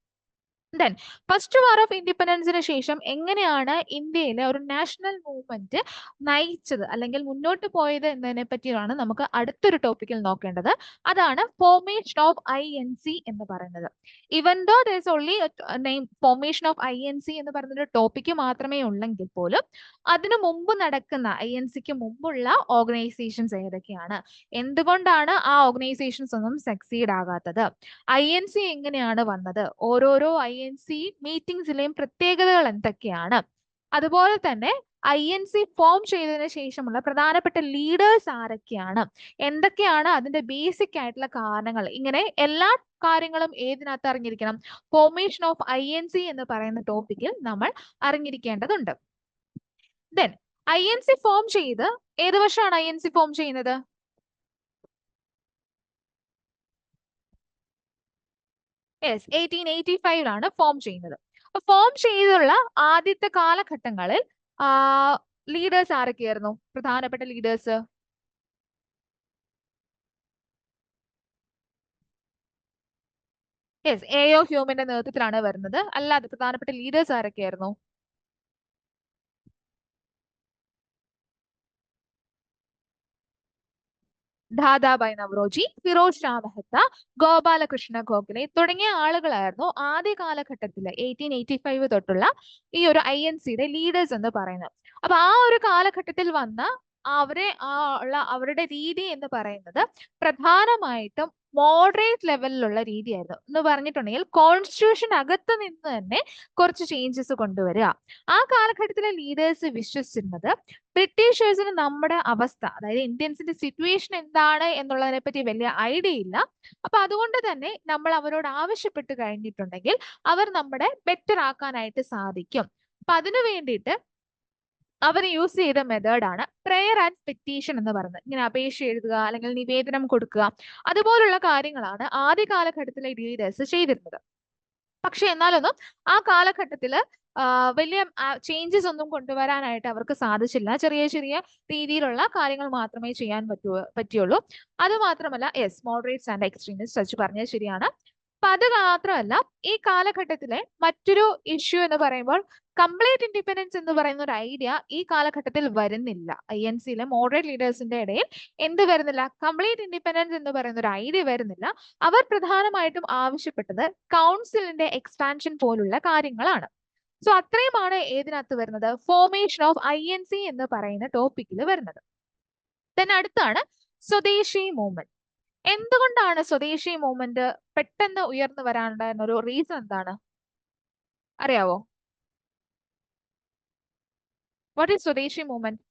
ദെൻ ഫസ്റ്റ് വാർ ഓഫ് ഇൻഡിപെൻഡൻസിന് ശേഷം എങ്ങനെയാണ് ഇന്ത്യയിലെ ഒരു നാഷണൽ മൂവ്മെന്റ് നയിച്ചത് അല്ലെങ്കിൽ മുന്നോട്ട് പോയത് എന്നതിനെ പറ്റിയാണ് നമുക്ക് അടുത്തൊരു ടോപ്പിക്കിൽ നോക്കേണ്ടത്. അതാണ് ഫോർമേഷൻ ഓഫ് INC എന്ന് പറയുന്നത്. Even though there is only name formation of INC എന്ന് പറയുന്ന ഒരു ടോപ്പിക്ക് മാത്രമേ ഉള്ളെങ്കിൽ പോലും അതിനു മുമ്പ് നടക്കുന്ന INCക്ക് മുമ്പുള്ള ഓർഗനൈസേഷൻസ് ഏതൊക്കെയാണ്, എന്തുകൊണ്ടാണ് ആ ഓർഗനൈസേഷൻസ് ഒന്നും സക്സീഡ് ആകാത്തത്, INC എങ്ങനെയാണ് വന്നത്, ഓരോരോ INC മീറ്റിംഗ്സിലെയും പ്രത്യേകതകൾ എന്തൊക്കെയാണ്, അതുപോലെ തന്നെ INC ഫോം ചെയ്തതിനു ശേഷമുള്ള പ്രധാനപ്പെട്ട ലീഡേഴ്സ് ആരൊക്കെയാണ്, എന്തൊക്കെയാണ് അതിന്റെ ബേസിക് ആയിട്ടുള്ള കാരണങ്ങൾ, ഇങ്ങനെ എല്ലാ കാര്യങ്ങളും ഏതിനകത്ത് അറിഞ്ഞിരിക്കണം? ഫോർമേഷൻ ഓഫ് INC എന്ന് പറയുന്ന ടോപ്പിക്കിൽ നമ്മൾ അറിഞ്ഞിരിക്കേണ്ടതുണ്ട്. ദെൻ INC ഫോം ചെയ്ത് ഏത് വർഷമാണ് INC ഫോം ചെയ്യുന്നത്? യെസ്, 1885 ഫോം ചെയ്യുന്നത്. അപ്പൊ ഫോം ചെയ്തുള്ള ആദ്യത്തെ കാലഘട്ടങ്ങളിൽ ലീഡേഴ്സ് ആരൊക്കെയായിരുന്നു പ്രധാനപ്പെട്ട ലീഡേഴ്സ്? യെസ്, AO ഹ്യൂമിന്റെ നേതൃത്വത്തിലാണ് വരുന്നത്. അല്ലാതെ പ്രധാനപ്പെട്ട ലീഡേഴ്സ് ആരൊക്കെയായിരുന്നു? ദാദാബായ് നവറോജി, ഫിറോസ് ഷാ മെഹ്ത്ത, ഗോപാലകൃഷ്ണ ഗോഖലെ തുടങ്ങിയ ആളുകളായിരുന്നു ആദ്യ കാലഘട്ടത്തിൽ 1885 തൊട്ടുള്ള ഈ ഒരു INCയുടെ ലീഡേഴ്സ് എന്ന് പറയുന്നത്. അപ്പൊ ആ ഒരു കാലഘട്ടത്തിൽ വന്ന അവരുടെ രീതി എന്ന് പറയുന്നത് പ്രധാനമായിട്ടും മോഡറേറ്റ് ലെവലിലുള്ള രീതിയായിരുന്നു. എന്ന് പറഞ്ഞിട്ടുണ്ടെങ്കിൽ കോൺസ്റ്റിറ്റ്യൂഷൻ അകത്ത് നിന്ന് തന്നെ കുറച്ച് ചേഞ്ചസ് കൊണ്ടുവരിക. ആ കാലഘട്ടത്തിലെ ലീഡേഴ്സ് വിശ്വസിച്ചിരുന്നത് ബ്രിട്ടീഷേഴ്സിന് നമ്മുടെ അവസ്ഥ, അതായത് ഇന്ത്യൻസിന്റെ സിറ്റുവേഷൻ എന്താണ് എന്നുള്ളതിനെ പറ്റി വലിയ ഐഡിയ ഇല്ല. അപ്പൊ അതുകൊണ്ട് തന്നെ നമ്മൾ അവരോട് ആവശ്യപ്പെട്ട് കഴിഞ്ഞിട്ടുണ്ടെങ്കിൽ അവർ നമ്മുടെ ബെറ്റർ ആക്കാനായിട്ട് സാധിക്കും. അപ്പൊ അതിനു വേണ്ടിയിട്ട് അവർ യൂസ് ചെയ്ത മെത്തേഡാണ് പ്രെയർ ആൻഡ് പെറ്റീഷൻ എന്ന് പറയുന്നത്. ഇങ്ങനെ അപേക്ഷ എഴുതുക അല്ലെങ്കിൽ നിവേദനം കൊടുക്കുക, അതുപോലുള്ള കാര്യങ്ങളാണ് ആദ്യ കാലഘട്ടത്തിലെ ലീഡേഴ്സ് ചെയ്തിരുന്നത്. പക്ഷെ എന്നാലൊന്നും ആ കാലഘട്ടത്തിൽ വലിയ ചേഞ്ചസ് ഒന്നും കൊണ്ടുവരാനായിട്ട് അവർക്ക് സാധിച്ചില്ല. ചെറിയ ചെറിയ രീതിയിലുള്ള കാര്യങ്ങൾ മാത്രമേ ചെയ്യാൻ പറ്റുള്ളൂ. അത് മാത്രമല്ല, yes, moderates and extremist touch പറഞ്ഞത് ശരിയാണ്. അപ്പൊ അത് മാത്രമല്ല, ഈ കാലഘട്ടത്തിലെ മറ്റൊരു ഇഷ്യൂ എന്ന് പറയുമ്പോൾ കംപ്ലീറ്റ് ഇൻഡിപെൻഡൻസ് എന്ന് പറയുന്ന ഒരു ഐഡിയ ഈ കാലഘട്ടത്തിൽ വരുന്നില്ല. INCയിലെ മോഡറേറ്റ് ലീഡേഴ്സിന്റെ ഇടയിൽ എന്ത് വരുന്നില്ല? കംപ്ലീറ്റ് ഇൻഡിപെൻഡൻസ് എന്ന് പറയുന്ന ഒരു ഐഡിയ വരുന്നില്ല. അവർ പ്രധാനമായിട്ടും ആവശ്യപ്പെട്ടത് കൗൺസിലിന്റെ എക്സ്പാൻഷൻ പോലുള്ള കാര്യങ്ങളാണ്. സോ അത്രയുമാണ് ഏതിനകത്ത് വരുന്നത്? ഫോർമേഷൻ ഓഫ് INC എന്ന് പറയുന്ന ടോപ്പിക്കിൽ വരുന്നത്. then അടുത്താണ് സ്വദേശി മൂവ്മെന്റ്. എന്തുകൊണ്ടാണ് സ്വദേശി മൂവ്മെന്റ് പെട്ടെന്ന് ഉയർന്നു വരാനുണ്ടായിരുന്ന ഒരു റീസൺ എന്താണ് അറിയാവോ? വാട്ട് ഈസ് സ്വദേശി മൂവ്മെന്റ്?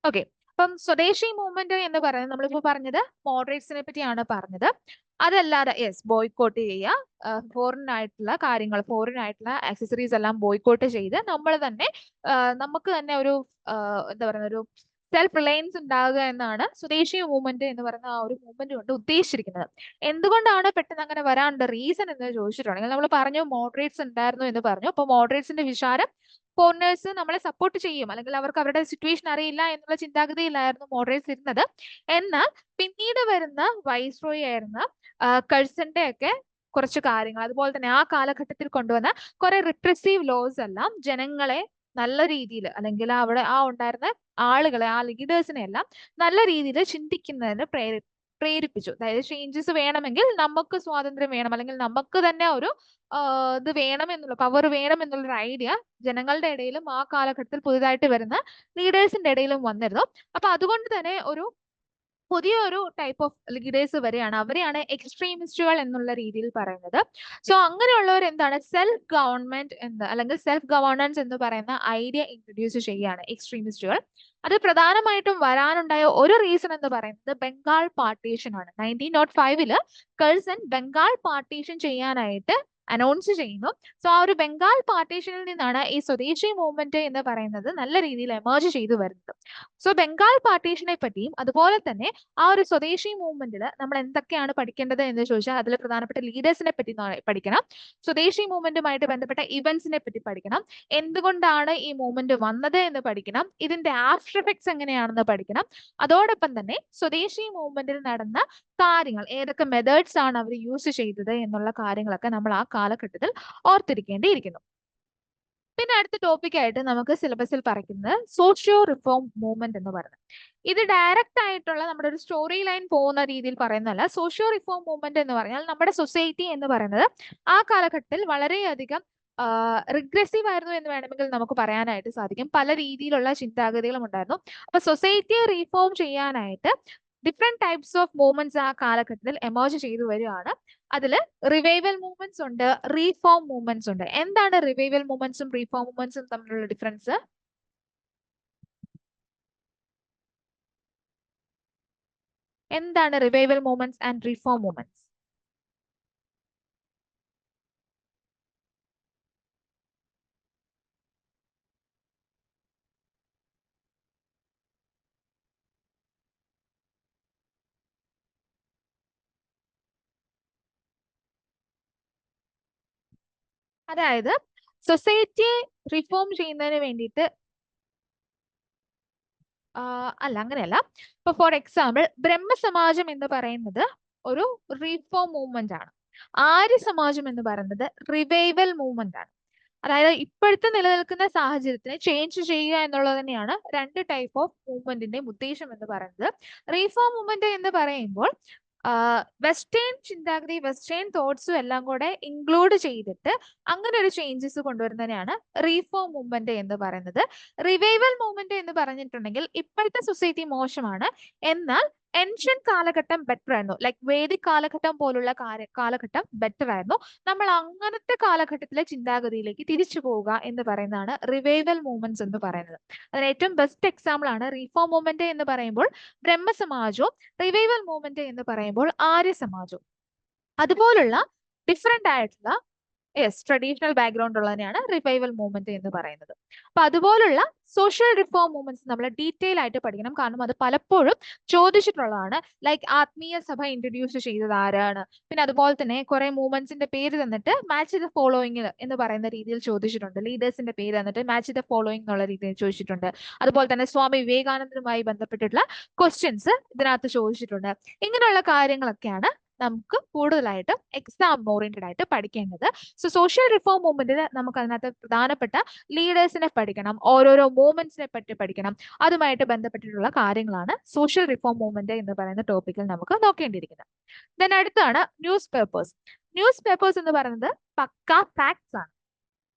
ഓക്കെ, അപ്പം സ്വദേശി മൂവ്മെന്റ് എന്ന് പറയുന്നത് നമ്മളിപ്പോ പറഞ്ഞത് മോഡറേറ്റ്സിനെ പറ്റിയാണ് പറഞ്ഞത്. അതല്ലാതെ യെസ്, ബോയ്ക്കോട്ട് ചെയ്യുക, ഫോറിൻ ആയിട്ടുള്ള കാര്യങ്ങൾ, ഫോറിൻ ആയിട്ടുള്ള ആക്സസറീസ് എല്ലാം ബോയ്ക്കോട്ട് ചെയ്ത് നമ്മൾ തന്നെ നമുക്ക് തന്നെ ഒരു എന്താ പറയുന്ന ഒരു സെൽഫ് റിലയൻസ് ഉണ്ടാകുക എന്നാണ് സ്വദേശി മൂവ്മെന്റ് എന്ന് പറയുന്ന ആ ഒരു മൂവ്മെന്റ് കൊണ്ട് ഉദ്ദേശിച്ചിരിക്കുന്നത്. എന്തുകൊണ്ടാണ് പെട്ടെന്ന് അങ്ങനെ വരാനുള്ള റീസൺ എന്ന് ചോദിച്ചിട്ടുണ്ടെങ്കിൽ നമ്മൾ പറഞ്ഞു മോഡറേറ്റ്സ് ഉണ്ടായിരുന്നു എന്ന് പറഞ്ഞു. അപ്പൊ മോഡറേറ്റ്സിന്റെ വിചാരം ഫോറിനേഴ്സ് നമ്മളെ സപ്പോർട്ട് ചെയ്യും, അല്ലെങ്കിൽ അവർക്ക് അവരുടെ സിറ്റുവേഷൻ അറിയില്ല എന്നുള്ള ചിന്താഗതിയിലായിരുന്നു മോഡറേറ്റ്സ് ഇരുന്നത്. എന്നാൽ പിന്നീട് വരുന്ന വൈസ്രോയി ആയിരുന്ന കഴ്സന്റെ ഒക്കെ കുറച്ച് കാര്യങ്ങൾ, അതുപോലെ തന്നെ ആ കാലഘട്ടത്തിൽ കൊണ്ടുവന്ന കുറെ റിപ്രസീവ് ലോസ് എല്ലാം ജനങ്ങളെ നല്ല രീതിയിൽ, അല്ലെങ്കിൽ അവിടെ ഉണ്ടായിരുന്ന ആളുകളെ, ആ ലീഡേഴ്സിനെ എല്ലാം നല്ല രീതിയിൽ ചിന്തിക്കുന്നതിന് പ്രേരിപ്പിച്ചു. അതായത് ചേഞ്ചസ് വേണമെങ്കിൽ നമുക്ക് സ്വാതന്ത്ര്യം വേണം, അല്ലെങ്കിൽ നമുക്ക് തന്നെ ഒരു ഇത് വേണം എന്നുള്ള, പവർ വേണം എന്നുള്ളൊരു ഐഡിയ ജനങ്ങളുടെ ഇടയിലും ആ കാലഘട്ടത്തിൽ പുതുതായിട്ട് വരുന്ന ലീഡേഴ്സിന്റെ ഇടയിലും വന്നിരുന്നു. അപ്പൊ അതുകൊണ്ട് തന്നെ ഒരു പുതിയ ഒരു ടൈപ്പ് ഓഫ് ലീഡേഴ്സ് വരെയാണ്, അവരെയാണ് എക്സ്ട്രീമിസ്റ്റുകൾ എന്നുള്ള രീതിയിൽ പറയുന്നത്. സോ അങ്ങനെയുള്ളവർ എന്താണ്, സെൽഫ് ഗവൺമെന്റ് എന്ന് അല്ലെങ്കിൽ സെൽഫ് ഗവർണൻസ് എന്ന് പറയുന്ന ഐഡിയ ഇൻട്രൊഡ്യൂസ് ചെയ്യുകയാണ് എക്സ്ട്രീമിസ്റ്റുകൾ. അത് പ്രധാനമായിട്ടും വരാനുണ്ടായ ഒരു റീസൺ എന്ന് പറയുന്നത് ബംഗാൾ പാർട്ടീഷൻ ആണ്. 1905 കഴ്സൺ ബംഗാൾ പാർട്ടീഷൻ ചെയ്യാനായിട്ട് അനൗൺസ് ചെയ്യുന്നു. സോ ആ ഒരു ബംഗാൾ പാർട്ടീഷനിൽ നിന്നാണ് ഈ സ്വദേശി മൂവ്മെന്റ് എന്ന് പറയുന്നത് നല്ല രീതിയിൽ എമേർജ് ചെയ്തു വരുന്നത്. സോ ബംഗാൾ പാർട്ടീഷനെ പറ്റിയും അതുപോലെ തന്നെ ആ ഒരു സ്വദേശി മൂവ്മെന്റിൽ നമ്മൾ എന്തൊക്കെയാണ് പഠിക്കേണ്ടത് എന്ന് ചോദിച്ചാൽ അതിൽ പ്രധാനപ്പെട്ട ലീഡേഴ്സിനെ പറ്റി പഠിക്കണം, സ്വദേശി മൂവ്മെന്റുമായിട്ട് ബന്ധപ്പെട്ട ഇവന്റ്സിനെ പറ്റി പഠിക്കണം, എന്തുകൊണ്ടാണ് ഈ മൂവ്മെന്റ് വന്നത് എന്ന് പഠിക്കണം, ഇതിന്റെ ആഫ്റ്റർ എഫക്ട്സ് എങ്ങനെയാണെന്ന് പഠിക്കണം. അതോടൊപ്പം തന്നെ സ്വദേശി മൂവ്മെന്റിൽ നടന്ന കാര്യങ്ങൾ, ഏതൊക്കെ മെത്തേഡ്സ് ആണ് അവർ യൂസ് ചെയ്തത് എന്നുള്ള കാര്യങ്ങളൊക്കെ നമ്മൾ ആ കാലഘട്ടത്തിൽ ഓർത്തിരിക്കേണ്ടിയിരിക്കുന്നു. പിന്നെ അടുത്ത ടോപ്പിക് ആയിട്ട് നമുക്ക് സിലബസിൽ പറയുന്നത് സോഷ്യോ റിഫോം മൂവ്മെന്റ് എന്ന് പറയുന്നത്. ഇത് ഡയറക്റ്റ് ആയിട്ടുള്ള നമ്മുടെ ഒരു സ്റ്റോറി ലൈൻ പോകുന്ന രീതിയിൽ പറയുന്നതല്ല. സോഷ്യോ റിഫോം മൂവ്മെന്റ് എന്ന് പറഞ്ഞാൽ നമ്മുടെ സൊസൈറ്റി എന്ന് പറയുന്നത് ആ കാലഘട്ടത്തിൽ വളരെയധികം റിഗ്രസീവ് ആയിരുന്നു എന്ന് വേണമെങ്കിൽ നമുക്ക് പറയാനായിട്ട് സാധിക്കും. പല രീതിയിലുള്ള ചിന്താഗതികളും ഉണ്ടായിരുന്നു. അപ്പൊ സൊസൈറ്റിയെ റീഫോം ചെയ്യാനായിട്ട് ഡിഫറെന്റ് ടൈപ്സ് ഓഫ് മൂവ്മെന്റ്സ് ആ കാലഘട്ടത്തിൽ എമേർജ് ചെയ്തു വരികയാണ്. അതിൽ റിവൈവൽ മൂവ്മെന്റ്സ് ഉണ്ട്, റീഫോം മൂവ്മെന്റ്സ് ഉണ്ട്. എന്താണ് റിവൈവൽ മൂവ്മെന്റ്സും റീഫോം മൂവ്മെന്റ്സും തമ്മിലുള്ള ഡിഫറൻസ്? എന്താണ് revival movements and reform movements? അതായത് സൊസൈറ്റിയെ റിഫോം ചെയ്യുന്നതിന് വേണ്ടിയിട്ട് അല്ല, അങ്ങനെയല്ല. ഇപ്പൊ ഫോർ എക്സാമ്പിൾ ബ്രഹ്മസമാജം എന്ന് പറയുന്നത് ഒരു റീഫോം മൂവ്മെന്റ് ആണ്. ആര്യ സമാജം എന്ന് പറയുന്നത് റിവൈവൽ മൂവ്മെന്റ് ആണ്. അതായത് ഇപ്പോഴത്തെ നിലനിൽക്കുന്ന സാഹചര്യത്തിനെ ചേഞ്ച് ചെയ്യുക എന്നുള്ളത് തന്നെയാണ് രണ്ട് ടൈപ്പ് ഓഫ് മൂവ്മെന്റിന്റെയും ഉദ്ദേശം എന്ന് പറയുന്നത്. റീഫോം മൂവ്മെന്റ് എന്ന് പറയുമ്പോൾ വെസ്റ്റേൺ ചിന്താഗതി, വെസ്റ്റേൺ തോട്ട്സും എല്ലാം കൂടെ ഇൻക്ലൂഡ് ചെയ്തിട്ട് അങ്ങനെ ഒരു ചേഞ്ചസ് കൊണ്ടുവരുന്നതിനെയാണ് റീഫോം മൂവ്മെന്റ് എന്ന് പറയുന്നത്. റിവൈവൽ മൂവ്മെന്റ് എന്ന് പറഞ്ഞിട്ടുണ്ടെങ്കിൽ ഇപ്പോഴത്തെ സൊസൈറ്റി മോശമാണ്, എന്നാൽ ഏൻഷ്യൻ കാലഘട്ടം ബെറ്റർ ആയിരുന്നു, ലൈക് വേദിക് കാലഘട്ടം പോലുള്ള കാലഘട്ടം ബെറ്റർ ആയിരുന്നു, നമ്മൾ അങ്ങനത്തെ കാലഘട്ടത്തിലെ ചിന്താഗതിയിലേക്ക് തിരിച്ചു പോവുക എന്ന് പറയുന്നതാണ് റിവൈവൽ മൂവ്മെന്റ്സ് എന്ന് പറയുന്നത്. അതിന് ഏറ്റവും ബെസ്റ്റ് എക്സാമ്പിൾ ആണ് റീഫോം മൂവ്മെന്റ് എന്ന് പറയുമ്പോൾ ബ്രഹ്മസമാജവും റിവൈവൽ മൂവ്മെന്റ് എന്ന് പറയുമ്പോൾ ആര്യ സമാജവും. അതുപോലുള്ള ഡിഫറെന്റ് ആയിട്ടുള്ള ട്രഡീഷണൽ ബാക്ക്ഗ്രൗണ്ട് ഉള്ളതിനെയാണ് റിവൈവൽ മൂവ്മെന്റ് എന്ന് പറയുന്നത്. അപ്പൊ അതുപോലുള്ള സോഷ്യൽ റിഫോം മൂവ്മെന്റ്സ് നമ്മൾ ഡീറ്റെയിൽ ആയിട്ട് പഠിക്കണം, കാരണം അത് പലപ്പോഴും ചോദിച്ചിട്ടുള്ളതാണ്. ലൈക്ക് ആത്മീയ സഭ ഇൻട്രൊഡ്യൂസ് ചെയ്തത് ആരാണ്, പിന്നെ അതുപോലെ തന്നെ കുറെ മൂവ്മെന്റ്സിന്റെ പേര് തന്നിട്ട് മാച്ച് ദ ഫോളോയിങ് എന്ന് പറയുന്ന രീതിയിൽ ചോദിച്ചിട്ടുണ്ട്. ലീഡേഴ്സിന്റെ പേര് തന്നിട്ട് മാച്ച് ദ ഫോളോയിങ് എന്നുള്ള രീതിയിൽ ചോദിച്ചിട്ടുണ്ട്. അതുപോലെ തന്നെ സ്വാമി വിവേകാനന്ദനുമായി ബന്ധപ്പെട്ടിട്ടുള്ള ക്വസ്റ്റ്യൻസ് ഇതിനകത്ത് ചോദിച്ചിട്ടുണ്ട്. ഇങ്ങനെയുള്ള കാര്യങ്ങളൊക്കെയാണ് നമുക്ക് കൂടുതലായിട്ടും എക്സാം ഓറിയന്റഡ് ആയിട്ട് പഠിക്കേണ്ടത്. സോ സോഷ്യൽ റിഫോം മൂവ്മെന്റിൽ നമുക്ക് അതിനകത്ത് പ്രധാനപ്പെട്ട ലീഡേഴ്സിനെ പഠിക്കണം, ഓരോരോ മൂവ്മെന്റ്സിനെ പറ്റി പഠിക്കണം. അതുമായിട്ട് ബന്ധപ്പെട്ടിട്ടുള്ള കാര്യങ്ങളാണ് സോഷ്യൽ റിഫോം മൂവ്മെന്റ് എന്ന് പറയുന്ന ടോപ്പിക്കിൽ നമുക്ക് നോക്കേണ്ടിയിരിക്കുന്നത്. ദെൻ അടുത്താണ് ന്യൂസ് പേപ്പേഴ്സ്. ന്യൂസ് പേപ്പേഴ്സ് എന്ന് പറയുന്നത് പക്ക ഫാക്ട്സ് ആണ്.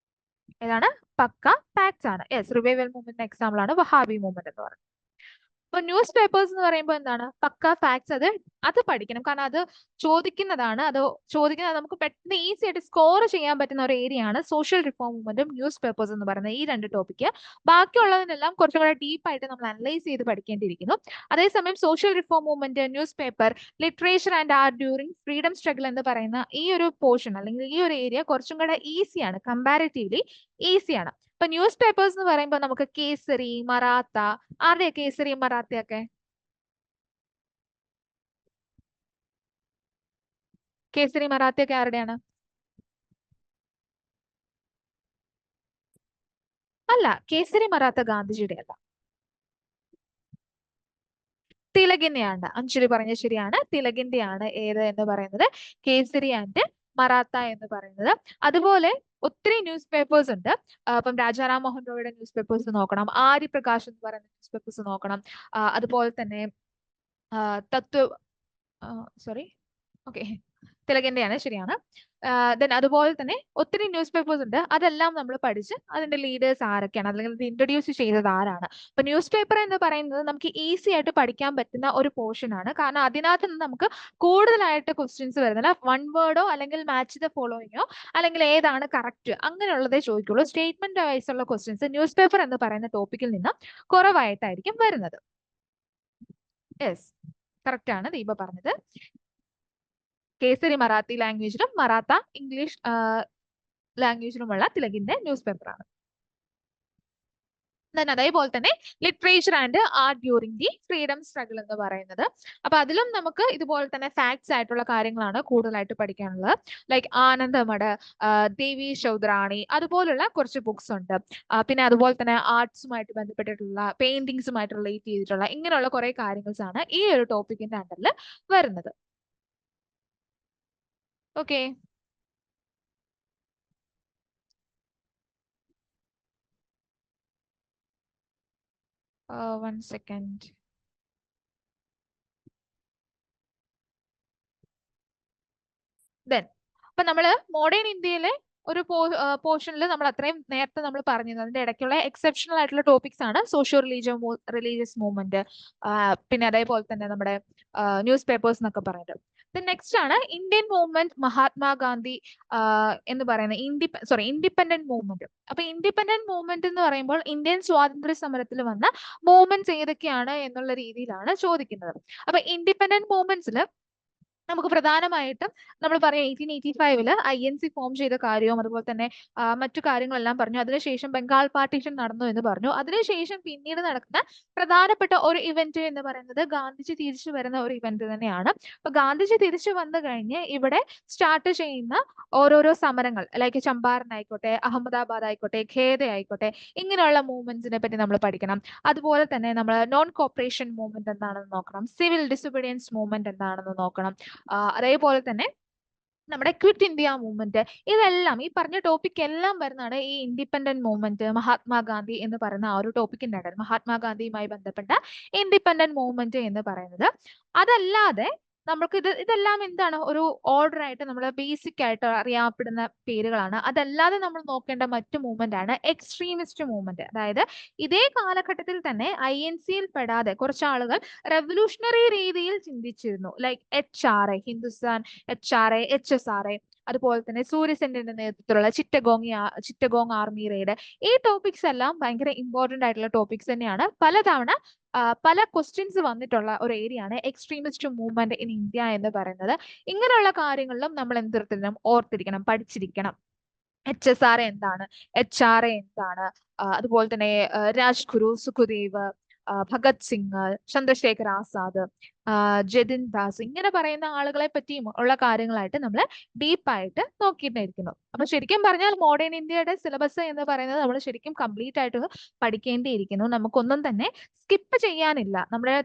ഏതാണ്? പക്ക ഫാക്ട്സ് ആണ്. റിവൈവൽ മൂവ്മെന്റ് എക്സാമ്പിൾ ആണ് വഹാബി മൂവ്മെന്റ് എന്ന് പറയുന്നത്. അപ്പൊ ന്യൂസ് പേപ്പേഴ്സ് എന്ന് പറയുമ്പോൾ എന്താണ്? പക്ക ഫാക്ട്സ്, അത് പഠിക്കണം, കാരണം അത് ചോദിക്കുന്നതാണ്. നമുക്ക് പെട്ടെന്ന് ഈസി ആയിട്ട് സ്കോർ ചെയ്യാൻ പറ്റുന്ന ഒരു ഏരിയ ആണ് സോഷ്യൽ റിഫോം മൂവ്മെന്റും ന്യൂസ് പേപ്പേഴ്സ് എന്ന് പറയുന്നത്. ഈ രണ്ട് ടോപ്പിക്ക് ബാക്കിയുള്ളതിനെല്ലാം കുറച്ചും കൂടെ ഡീപ്പായിട്ട് നമ്മൾ അനലൈസ് ചെയ്ത് പഠിക്കേണ്ടിയിരിക്കുന്നു. അതേസമയം social reform movement, news paper, literature and art during freedom struggle എന്ന് പറയുന്ന ഈ ഒരു പോർഷൻ അല്ലെങ്കിൽ ഈ ഒരു ഏരിയ കുറച്ചും കൂടെ ഈസിയാണ്, കമ്പാരിറ്റീവ്ലി ഈസിയാണ്. ഇപ്പൊ ന്യൂസ് പേപ്പേഴ്സ് എന്ന് പറയുമ്പോൾ നമുക്ക് കേസരി, മറാത്ത, ആരുടെയാ കേസരി മറാത്തയൊക്കെ? കേസരി മറാത്തയൊക്കെ ആരുടെയാണ്? അല്ല, കേസരി മറാത്ത ഗാന്ധിജിയുടെ അല്ല, തിലകിന്റെയാണ്. അഞ്ജലി പറഞ്ഞ ശരിയാണ്, തിലകിന്റെയാണ് ഏത് എന്ന് പറയുന്നത് കേസരി ആൻഡ് മറാത്ത എന്ന് പറയുന്നത്. അതുപോലെ ഒത്തിരി ന്യൂസ് പേപ്പേഴ്സ് ഉണ്ട്. ഇപ്പം രാജാറാം മോഹൻ റോയുടെ ന്യൂസ് പേപ്പേഴ്സ് നോക്കണം, ആര്യപ്രകാശ് എന്ന് പറയുന്ന ന്യൂസ് പേപ്പേഴ്സ് നോക്കണം. അതുപോലെ തന്നെ തത്വ സോറി ഓക്കെ തിലകന്റെയാണ്, ശരിയാണ്. ദെൻ അതുപോലെ തന്നെ ഒത്തിരി ന്യൂസ് പേപ്പേഴ്സ് ഉണ്ട്. അതെല്ലാം നമ്മൾ പഠിച്ച് അതിന്റെ ലീഡേഴ്സ് ആരൊക്കെയാണ്, അല്ലെങ്കിൽ ഇത് ഇൻട്രൊഡ്യൂസ് ചെയ്തത് ആരാണ്. അപ്പൊ ന്യൂസ് പേപ്പർ എന്ന് പറയുന്നത് നമുക്ക് ഈസി ആയിട്ട് പഠിക്കാൻ പറ്റുന്ന ഒരു പോർഷൻ ആണ്, കാരണം അതിനകത്ത് നിന്ന് നമുക്ക് കൂടുതലായിട്ട് ക്വസ്റ്റ്യൻസ് വരുന്നില്ല. വൺ വേർഡോ അല്ലെങ്കിൽ മാച്ച് ദ ഫോളോയിങ്ങോ അല്ലെങ്കിൽ ഏതാണ് കറക്റ്റ് അങ്ങനെയുള്ളതേ ചോദിക്കുള്ളൂ. സ്റ്റേറ്റ്മെന്റ് വൈസ് ഉള്ള ക്വസ്റ്റ്യൻസ് ന്യൂസ് പേപ്പർ എന്ന് പറയുന്ന ടോപ്പിക്കിൽ നിന്ന് കുറവായിട്ടായിരിക്കും വരുന്നത്. കറക്റ്റ് ആണ് ദീപ പറഞ്ഞത്. കേസരി മറാത്തി ലാംഗ്വേജിലും മറാത്ത ഇംഗ്ലീഷ് ലാംഗ്വേജിലുമുള്ള തിലകിന്റെ ന്യൂസ് പേപ്പർ ആണ്. അതേപോലെ തന്നെ literature and art during the freedom struggle എന്ന് പറയുന്നത്. അപ്പൊ അതിലും നമുക്ക് ഇതുപോലെ തന്നെ ഫാക്ട്സ് ആയിട്ടുള്ള കാര്യങ്ങളാണ് കൂടുതലായിട്ട് പഠിക്കാനുള്ളത്. ലൈക്ക് ആനന്ദമഠ്, ദേവി ചൗധരാണി, അതുപോലുള്ള കുറച്ച് ബുക്സ് ഉണ്ട്. പിന്നെ അതുപോലെ തന്നെ ആർട്സുമായിട്ട് ബന്ധപ്പെട്ടിട്ടുള്ള പെയിന്റിങ്സുമായിട്ട് റിലേറ്റ് ചെയ്തിട്ടുള്ള ഇങ്ങനെയുള്ള കുറെ കാര്യങ്ങൾസ് ആണ് ഈ ഒരു ടോപ്പിക്കിന്റെ അണ്ടറിൽ വരുന്നത്. Okay, one second. Then അപ്പൊ നമ്മള് മോഡേൺ ഇന്ത്യയിലെ ഒരു പോർഷനിൽ നമ്മൾ അത്രയും നേരത്തെ നമ്മൾ പറഞ്ഞത് അതിന്റെ ഇടയ്ക്കുള്ള എക്സെപ്ഷണൽ ആയിട്ടുള്ള ടോപ്പിക്സ് ആണ് സോഷ്യോ റിലീജിയസ് മൂവ്മെന്റ്, പിന്നെ അതേപോലെ തന്നെ നമ്മുടെ ന്യൂസ് പേപ്പേഴ്സ് എന്നൊക്കെ പറയുന്നത്. നെക്സ്റ്റ് ആണ് ഇന്ത്യൻ മൂവ്മെന്റ് മഹാത്മാഗാന്ധി എന്ന് പറയുന്ന ഇൻഡിപെൻഡന്റ് മൂവ്മെന്റ്. അപ്പൊ ഇൻഡിപെൻഡന്റ് മൂവ്മെന്റ് എന്ന് പറയുമ്പോൾ ഇന്ത്യൻ സ്വാതന്ത്ര്യ സമരത്തിൽ വന്ന മൂവ്മെന്റ്സ് ഏതൊക്കെയാണ് എന്നുള്ള രീതിയിലാണ് ചോദിക്കുന്നത്. അപ്പൊ ഇൻഡിപെൻഡന്റ് മൂവ്മെന്റ്സിൽ നമുക്ക് പ്രധാനമായിട്ടും നമ്മൾ പറയാം 1885 INC ഫോം ചെയ്ത കാര്യവും അതുപോലെ തന്നെ മറ്റു കാര്യങ്ങളെല്ലാം പറഞ്ഞു. അതിനുശേഷം ബംഗാൾ പാർട്ടീഷൻ നടന്നു എന്ന് പറഞ്ഞു. അതിനുശേഷം പിന്നീട് നടക്കുന്ന പ്രധാനപ്പെട്ട ഒരു ഇവന്റ് എന്ന് പറയുന്നത് ഗാന്ധിജി തിരിച്ചു വരുന്ന ഒരു ഇവന്റ് തന്നെയാണ്. അപ്പൊ ഗാന്ധിജി തിരിച്ചു വന്നു കഴിഞ്ഞ് ഇവിടെ സ്റ്റാർട്ട് ചെയ്യുന്ന ഓരോരോ സമരങ്ങൾ, ലൈക്ക് ചമ്പാരൻ ആയിക്കോട്ടെ, അഹമ്മദാബാദ് ആയിക്കോട്ടെ, ഖേദ ആയിക്കോട്ടെ, ഇങ്ങനെയുള്ള മൂവ്മെന്റ്സിനെ പറ്റി നമ്മൾ പഠിക്കണം. അതുപോലെ തന്നെ നമ്മൾ നോൺ കോപ്പറേഷൻ മൂവ്മെന്റ് എന്താണെന്ന് നോക്കണം, സിവിൽ ഡിസൊബീഡിയൻസ് മൂവ്മെന്റ് എന്താണെന്ന് നോക്കണം. അതേപോലെ തന്നെ നമ്മുടെ ക്വിറ്റ് ഇന്ത്യ മൂവ്മെന്റ്, ഇതെല്ലാം ഈ പറഞ്ഞ ടോപ്പിക് എല്ലാം വരുന്നതാണ് ഈ ഇൻഡിപെൻഡന്റ് മൂവ്മെന്റ് മഹാത്മാഗാന്ധി എന്ന് പറയുന്ന ആ ഒരു ടോപ്പിക്കിന്റെ ഇടയിൽ, മഹാത്മാഗാന്ധിയുമായി ബന്ധപ്പെട്ട ഇൻഡിപെൻഡന്റ് മൂവ്മെന്റ് എന്ന് പറയുന്നത്. അതല്ലാതെ നമുക്ക് ഇതെല്ലാം എന്താണ് ഒരു ഓർഡർ ആയിട്ട് നമ്മൾ ബേസിക് ആയിട്ട് അറിയപ്പെടുന്ന പേരുകളാണ്. അതല്ലാതെ നമ്മൾ നോക്കേണ്ട മറ്റു മൂവ്മെന്റ് ആണ് എക്സ്ട്രീമിസ്റ്റ് മൂവ്മെന്റ്. അതായത് ഇതേ കാലഘട്ടത്തിൽ തന്നെ INC പെടാതെ കുറച്ച് ആളുകൾ റെവല്യൂഷണറി രീതിയിൽ ചിന്തിച്ചിരുന്നു. Like HRA, Hindustan HRA, HSRA, അതുപോലെ തന്നെ സൂര്യസെന്നിന്റെ നേതൃത്വത്തിലുള്ള ചിറ്റഗോങ് ആർമി റെയ്ഡ്. ഈ ടോപ്പിക്സ് എല്ലാം ഭയങ്കര ഇമ്പോർട്ടന്റ് ആയിട്ടുള്ള ടോപ്പിക്സ് തന്നെയാണ്. പലതവണ പല ക്വസ്റ്റ്യൻസ് വന്നിട്ടുള്ള ഒരു ഏരിയ ആണ് എക്സ്ട്രീമിസ്റ്റ് മൂവ്മെന്റ് ഇൻ ഇന്ത്യ എന്ന് പറയുന്നത്. ഇങ്ങനെയുള്ള കാര്യങ്ങളിലും നമ്മൾ എന്തിർത്തിരിക്കണം, ഓർത്തിരിക്കണം, പഠിച്ചിരിക്കണം. HSR എന്താണ്, HRA എന്താണ്, അതുപോലെ തന്നെ രാജ്ഗുരു, സുഖദേവ്, ഭഗത് സിംഗ്, ചന്ദ്രശേഖർ ആസാദ്, ജതിൻ ദാസ്, ഇങ്ങനെ പറയുന്ന ആളുകളെ പറ്റിയും ഉള്ള കാര്യങ്ങളായിട്ട് നമ്മൾ ഡീപ്പായിട്ട് നോക്കിയിട്ടായിരിക്കുന്നു. അപ്പൊ ശരിക്കും പറഞ്ഞാൽ മോഡേൺ ഇന്ത്യയുടെ സിലബസ് എന്ന് പറയുന്നത് നമ്മൾ ശരിക്കും കംപ്ലീറ്റ് ആയിട്ട് പഠിക്കേണ്ടിയിരിക്കുന്നു. നമുക്കൊന്നും തന്നെ സ്കിപ്പ് ചെയ്യാനില്ല. നമ്മുടെ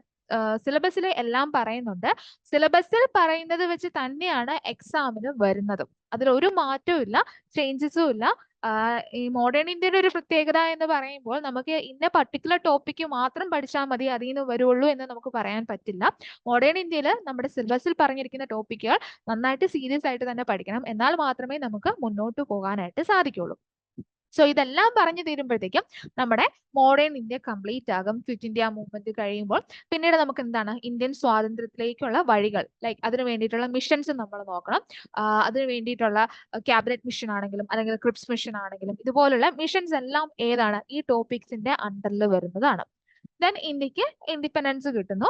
സിലബസിൽ എല്ലാം പറയുന്നുണ്ട്. സിലബസിൽ പറയുന്നത് വെച്ച് തന്നെയാണ് എക്സാമിന് വരുന്നതും. അതിൽ ഒരു മാറ്റവും ഇല്ല, ചേഞ്ചസും ഇല്ല. ഈ മോഡേൺ ഇന്ത്യയുടെ ഒരു പ്രത്യേകത എന്ന് പറയുമ്പോൾ നമുക്ക് ഇന്ന പർട്ടിക്കുലർ ടോപ്പിക്ക് മാത്രം പഠിച്ചാൽ മതി, അതിൽ നിന്ന് വരുള്ളൂ എന്ന് നമുക്ക് പറയാൻ പറ്റില്ല. മോഡേൺ ഇന്ത്യയിൽ നമ്മുടെ സിലബസിൽ പറഞ്ഞിരിക്കുന്ന ടോപ്പിക്കുകൾ നന്നായിട്ട് സീരിയസ് ആയിട്ട് തന്നെ പഠിക്കണം. എന്നാൽ മാത്രമേ നമുക്ക് മുന്നോട്ട് പോകാനായിട്ട് സാധിക്കുള്ളൂ. സോ ഇതെല്ലാം പറഞ്ഞു തീരുമ്പോഴത്തേക്കും നമ്മുടെ മോഡേൺ ഇന്ത്യ കംപ്ലീറ്റ് ആകും. ക്വിറ്റ് ഇന്ത്യ മൂവ്മെന്റ് കഴിയുമ്പോൾ പിന്നീട് നമുക്ക് എന്താണ് ഇന്ത്യൻ സ്വാതന്ത്ര്യത്തിലേക്കുള്ള വഴികൾ, ലൈക്ക് അതിന് വേണ്ടിയിട്ടുള്ള മിഷൻസ് നമ്മൾ നോക്കണം. അതിന് വേണ്ടിയിട്ടുള്ള ക്യാബിനറ്റ് മിഷൻ ആണെങ്കിലും അല്ലെങ്കിൽ ക്രിപ്സ് മിഷൻ ആണെങ്കിലും ഇതുപോലുള്ള മിഷൻസ് എല്ലാം ഏതാണ്, ഈ ടോപ്പിക്സിന്റെ അണ്ടറിൽ വരുന്നതാണ്. ദെൻ ഇന്ത്യക്ക് ഇൻഡിപെൻഡൻസ് കിട്ടുന്നു.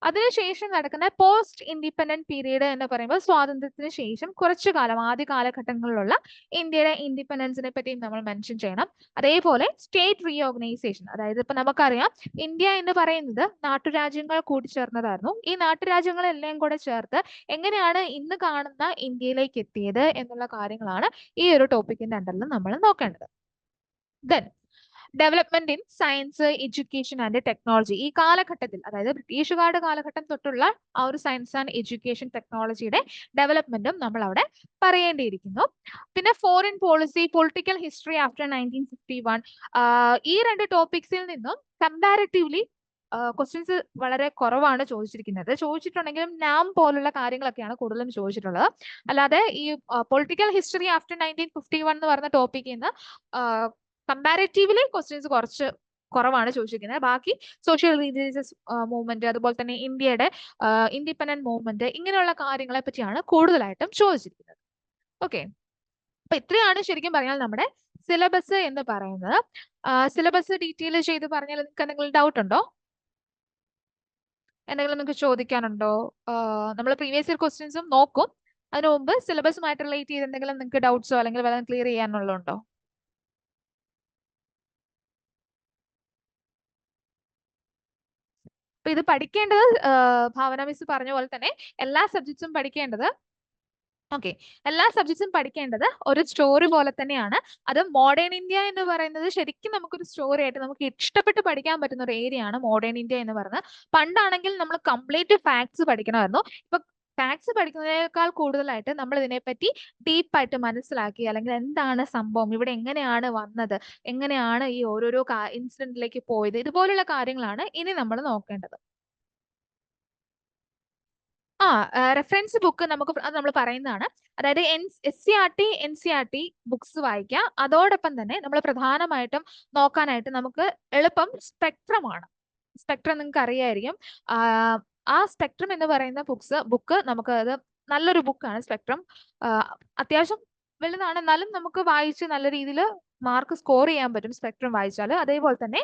അതിനുശേഷം നടക്കുന്ന പോസ്റ്റ് ഇൻഡിപെൻഡന്റ് പീരീഡ് എന്ന് പറയുമ്പോൾ സ്വാതന്ത്ര്യത്തിന് ശേഷം കുറച്ചു കാലം, ആദ്യ കാലഘട്ടങ്ങളിലുള്ള ഇന്ത്യയുടെ ഇൻഡിപെൻഡൻസിനെ പറ്റി നമ്മൾ മെൻഷൻ ചെയ്യണം. അതേപോലെ സ്റ്റേറ്റ് റീഓർഗനൈസേഷൻ, അതായത് ഇപ്പൊ നമുക്കറിയാം ഇന്ത്യ എന്ന് പറയുന്നത് നാട്ടുരാജ്യങ്ങൾ കൂടിച്ചേർന്നതായിരുന്നു. ഈ നാട്ടുരാജ്യങ്ങളെല്ലാം കൂടെ ചേർത്ത് എങ്ങനെയാണ് ഇന്ന് കാണുന്ന ഇന്ത്യയിലേക്ക് എത്തിയത് എന്നുള്ള കാര്യങ്ങളാണ് ഈ ഒരു ടോപ്പിക്കിന്റെ അണ്ടറിൽ നമ്മൾ നോക്കേണ്ടത്. Then development in science, education and technology. ഈ കാലഘട്ടത്തിൽ, അതായത് ബ്രിട്ടീഷുകാരുടെ കാലഘട്ടം തൊട്ടുള്ള ആ ഒരു സയൻസ് ആൻഡ് എഡ്യൂക്കേഷൻ ടെക്നോളജിയുടെ ഡെവലപ്മെന്റും നമ്മൾ അവിടെ പറയേണ്ടിയിരിക്കുന്നു. പിന്നെ foreign policy, political history after 1951. ഈ രണ്ട് ടോപ്പിക്സിൽ നിന്നും കമ്പാരിറ്റീവ്ലി ക്വസ്റ്റ്യൻസ് വളരെ കുറവാണ് ചോദിച്ചിരിക്കുന്നത്. ചോദിച്ചിട്ടുണ്ടെങ്കിലും നാം പോലുള്ള കാര്യങ്ങളൊക്കെയാണ് കൂടുതലും ചോദിച്ചിട്ടുള്ളത്. അല്ലാതെ ഈ പൊളിറ്റിക്കൽ ഹിസ്റ്ററി ആഫ്റ്റർ 1951 എന്ന് പറഞ്ഞ ടോപ്പിക്കിൽ നിന്ന് കമ്പാരിറ്റീവ്ലി ക്വസ്റ്റ്യൻസ് കുറച്ച് കുറവാണ് ചോദിച്ചിരിക്കുന്നത്. ബാക്കി സോഷ്യൽ റിലീജിയസ് മൂവ്മെന്റ്, അതുപോലെ തന്നെ ഇന്ത്യയുടെ ഇൻഡിപെൻഡന്റ് മൂവ്മെന്റ്, ഇങ്ങനെയുള്ള കാര്യങ്ങളെ പറ്റിയാണ് കൂടുതലായിട്ടും ചോദിച്ചിരിക്കുന്നത്. ഓക്കെ, അപ്പൊ ഇത്രയാണ് ശരിക്കും പറഞ്ഞാൽ നമ്മുടെ സിലബസ് എന്ന് പറയുന്നത്. സിലബസ് ഡീറ്റെയിൽ ചെയ്ത് പറഞ്ഞാൽ നിങ്ങൾക്ക് എന്തെങ്കിലും ഡൗട്ട് ഉണ്ടോ? എന്തെങ്കിലും നിങ്ങൾക്ക് ചോദിക്കാനുണ്ടോ? നമ്മൾ പ്രീവിയസ് ഇയർ ക്വസ്റ്റ്യൻസും നോക്കും. അതിനു മുമ്പ് സിലബസുമായിട്ട് റിലേറ്റ് ചെയ്ത് എന്തെങ്കിലും നിങ്ങൾക്ക് ഡൗട്ട്സോ അല്ലെങ്കിൽ വല്ലതും ക്ലിയർ ചെയ്യാനുള്ളതുണ്ടോ? അപ്പൊ ഇത് പഠിക്കേണ്ടത് ഭാവന മിസ് പറഞ്ഞ പോലെ തന്നെ എല്ലാ സബ്ജക്ട്സും പഠിക്കേണ്ടത്, ഓക്കെ, എല്ലാ സബ്ജക്ട്സും പഠിക്കേണ്ടത് ഒരു സ്റ്റോറി പോലെ തന്നെയാണ്. അത് മോഡേൺ ഇന്ത്യ എന്ന് പറയുന്നത് ശരിക്കും നമുക്കൊരു സ്റ്റോറി ആയിട്ട് നമുക്ക് ഇഷ്ടപ്പെട്ട് പഠിക്കാൻ പറ്റുന്ന ഒരു ഏരിയ ആണ് മോഡേൺ ഇന്ത്യ എന്ന് പറയുന്നത്. പണ്ടാണെങ്കിൽ നമ്മൾ കംപ്ലീറ്റ് ഫാക്ട്സ് പഠിക്കണമായിരുന്നു. ഇപ്പൊ ഫാക്ട്സ് പഠിക്കുന്നതിനേക്കാൾ കൂടുതലായിട്ട് നമ്മൾ ഇതിനെപ്പറ്റി ഡീപ്പായിട്ട് മനസ്സിലാക്കി, അല്ലെങ്കിൽ എന്താണ് സംഭവം, ഇവിടെ എങ്ങനെയാണ് വന്നത്, എങ്ങനെയാണ് ഈ ഓരോരോ ഇൻസിഡന്റിലേക്ക് പോയത്, ഇതുപോലുള്ള കാര്യങ്ങളാണ് ഇനി നമ്മൾ നോക്കേണ്ടത്. റെഫറൻസ് ബുക്ക് നമുക്ക് അത് നമ്മൾ പറയുന്നതാണ്. അതായത് SCERT NCERT ബുക്സ് വായിക്കുക. അതോടൊപ്പം തന്നെ നമ്മൾ പ്രധാനമായിട്ടും നോക്കാനായിട്ട് നമുക്ക് എളുപ്പം സ്പെക്ട്രമാണ്. സ്പെക്ട്രം നിങ്ങൾക്ക് അറിയായിരിക്കും. ആ സ്പെക്ട്രം എന്ന് പറയുന്ന ബുക്ക് നമുക്ക് അത് നല്ലൊരു ബുക്കാണ് സ്പെക്ട്രം. അത്യാവശ്യം വലുതാണ്, എന്നാലും നമുക്ക് വായിച്ച് നല്ല രീതിയിൽ മാർക്ക് സ്കോർ ചെയ്യാൻ പറ്റും സ്പെക്ട്രം വായിച്ചാൽ. അതേപോലെ തന്നെ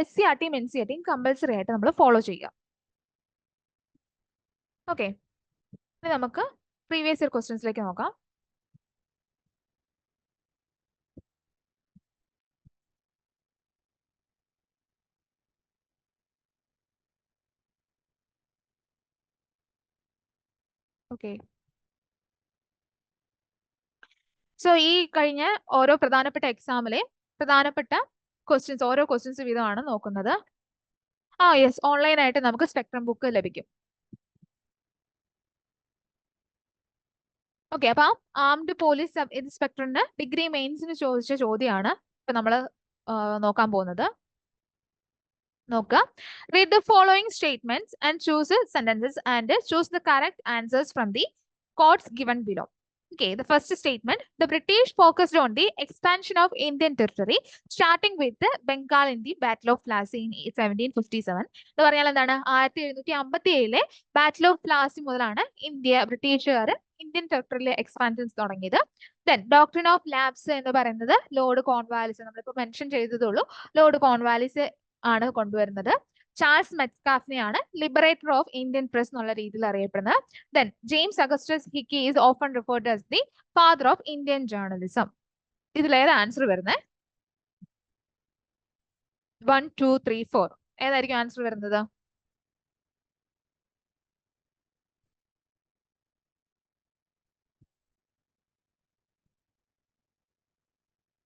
SCERT NCERT കമ്പൽസറി ആയിട്ട് നമ്മൾ ഫോളോ ചെയ്യുക. ഓക്കെ, ഇനി നമുക്ക് പ്രീവിയസ് ഇയർ ക്വസ്റ്റ്യൻസിലേക്ക് നോക്കാം. ഓക്കെ, സോ ഈ കഴിഞ്ഞ ഓരോ പ്രധാനപ്പെട്ട എക്സാമിലെ പ്രധാനപ്പെട്ട ക്വസ്റ്റ്യൻസ്, ഓരോ ക്വസ്റ്റ്യൻസ് വീതമാണ് നോക്കുന്നത്. യെസ്, ഓൺലൈനായിട്ട് നമുക്ക് സ്പെക്ട്രം ബുക്ക് ലഭിക്കും. ഓക്കെ, അപ്പൊ ആംഡ് പോലീസ് സബ് ഇൻസ്പെക്ടറിന് ഡിഗ്രി മെയിൻസിന് ചോദിച്ച ചോദ്യമാണ് ഇപ്പൊ നമ്മൾ നോക്കാൻ പോകുന്നത്. നോക്കുക. Read the following statements and choose sentences and choose the correct answers from the quotes given below. Okay, the first statement, the British focused on the expansion of Indian territory, starting with the Bengal in the Battle of Plassey in 1757. എന്ന് പറഞ്ഞാൽ എന്താണ് 1757 ബാറ്റിൽ ഓഫ് പ്ലാസി മുതലാണ് ബ്രിട്ടീഷുകാർ ഇന്ത്യൻ ടെറിട്ടറിയിലെ എക്സ്പാൻഷൻസ് തുടങ്ങിയത്. ദെൻ ഡോക്ട്രിൻ ഓഫ് ലാബ്സ് എന്ന് പറയുന്നത് ലോർഡ് കോൺവാലിസ്, നമ്മളിപ്പോൾ മെൻഷൻ ചെയ്തതുള്ളൂ, ലോർഡ് കോൺവാലിസ് ആണ് കൊണ്ടുവരുന്നത്. ചാൾസ് മെറ്റ്കാഫ്നെ ആണ് ലിബറേറ്റർ ഓഫ് ഇന്ത്യൻ പ്രസ് എന്നുള്ള രീതിയിൽ അറിയപ്പെടുന്നത്. Then James Augustus Hicky is often referred as the father of Indian journalism. ഇതിലേത് ആൻസർ വരുന്നത്? 1, 2, 3, 4 ഏതായിരിക്കും ആൻസർ വരുന്നത്?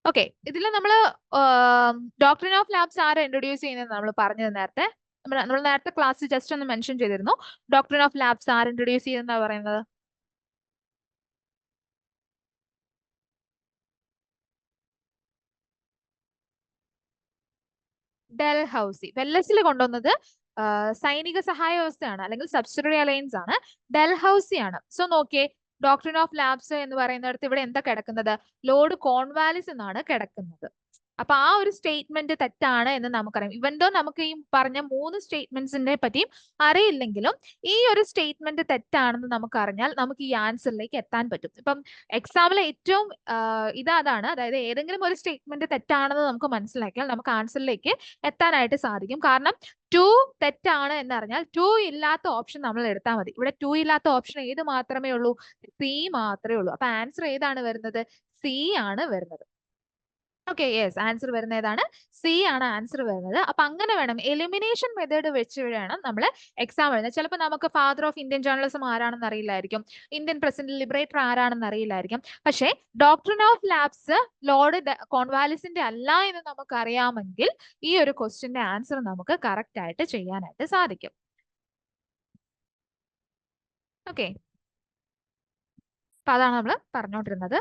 ഓക്കെ, ഇതിൽ നമ്മൾ ഡോക്ട്രിൻ ഓഫ് ലാബ്സ് ആരെ ഇൻട്രൊഡ്യൂസ് ചെയ്യുന്നത് നമ്മൾ പറഞ്ഞത് നേരത്തെ. നമ്മൾ നേരത്തെ ക്ലാസ് ജസ്റ്റ് ഒന്ന് മെൻഷൻ ചെയ്തിരുന്നു. ഡോക്ട്രിൻ ഓഫ് ലാബ്സ് ആര് ഇൻട്രൊഡ്യൂസ് ചെയ്തെന്നാ പറയുന്നത്? ഡൽഹൌസി. വെല്ലസിൽ കൊണ്ടുവന്നത് സൈനിക സഹായ വ്യവസ്ഥയാണ്, അല്ലെങ്കിൽ സബ്സിഡറി അലയൻസ് ആണ്. ഡൽഹൌസി ആണ്. സോ നോക്കിയേ, ഡോക്ട്രിൻ ഓഫ് ലാബ്സ് എന്ന് പറയുന്നിടത്ത് ഇവിടെ എന്താ കിടക്കുന്നത്? ലോർഡ് കോൺവാലിസ് എന്നാണ് കിടക്കുന്നത്. അപ്പൊ ആ ഒരു സ്റ്റേറ്റ്മെന്റ് തെറ്റാണ് എന്ന് നമുക്കറിയാം. ഇവൻ ദോ നമുക്ക് ഈ പറഞ്ഞ 3 സ്റ്റേറ്റ്മെന്റ്സിനെ പറ്റിയും അറിയില്ലെങ്കിലും ഈ ഒരു സ്റ്റേറ്റ്മെന്റ് തെറ്റാണെന്ന് നമുക്ക് അറിഞ്ഞാൽ നമുക്ക് ഈ ആൻസറിലേക്ക് എത്താൻ പറ്റും. ഇപ്പം എക്സാമിലെ ഏറ്റവും അതാണ്, അതായത് ഏതെങ്കിലും ഒരു സ്റ്റേറ്റ്മെന്റ് തെറ്റാണെന്ന് നമുക്ക് മനസ്സിലാക്കിയാൽ നമുക്ക് ആൻസറിലേക്ക് എത്താനായിട്ട് സാധിക്കും. കാരണം 2 തെറ്റാണ് എന്നറിഞ്ഞാൽ 2 ഇല്ലാത്ത ഓപ്ഷൻ നമ്മൾ എടുത്താൽ മതി. ഇവിടെ 2 ഇല്ലാത്ത ഓപ്ഷൻ ഏത് മാത്രമേ ഉള്ളൂ? സി മാത്രമേ ഉള്ളൂ. അപ്പൊ ആൻസർ ഏതാണ് വരുന്നത്? സി ആണ് വരുന്നത്. ഓക്കെ, യെസ്, ആൻസർ വരുന്ന ഏതാണ്? സി ആണ് ആൻസർ വരുന്നത്. അപ്പൊ അങ്ങനെ വേണം, എലിമിനേഷൻ മെത്തേഡ് വെച്ച് വേണം നമ്മൾ എക്സാം എഴുതുന്നത്. ചിലപ്പോൾ നമുക്ക് ഫാദർ ഓഫ് ഇന്ത്യൻ ജേർണലിസം ആരാണെന്ന് അറിയില്ലായിരിക്കും, ഇന്ത്യൻ പ്രസിഡന്റ് ലിബറേറ്റർ ആരാണെന്ന് അറിയില്ലായിരിക്കും. പക്ഷേ ഡോക്ട്രിൻ ഓഫ് ലാബ്സ് ലോർഡ് കോൺവാലിസിന്റെ അല്ല എന്ന് നമുക്ക് അറിയാമെങ്കിൽ ഈ ഒരു ക്വസ്റ്റ്യന്റെ ആൻസർ നമുക്ക് കറക്റ്റ് ആയിട്ട് ചെയ്യാനായിട്ട് സാധിക്കും. ഓക്കെ, അപ്പൊ അതാണ് നമ്മൾ പറഞ്ഞുകൊണ്ടിരുന്നത്.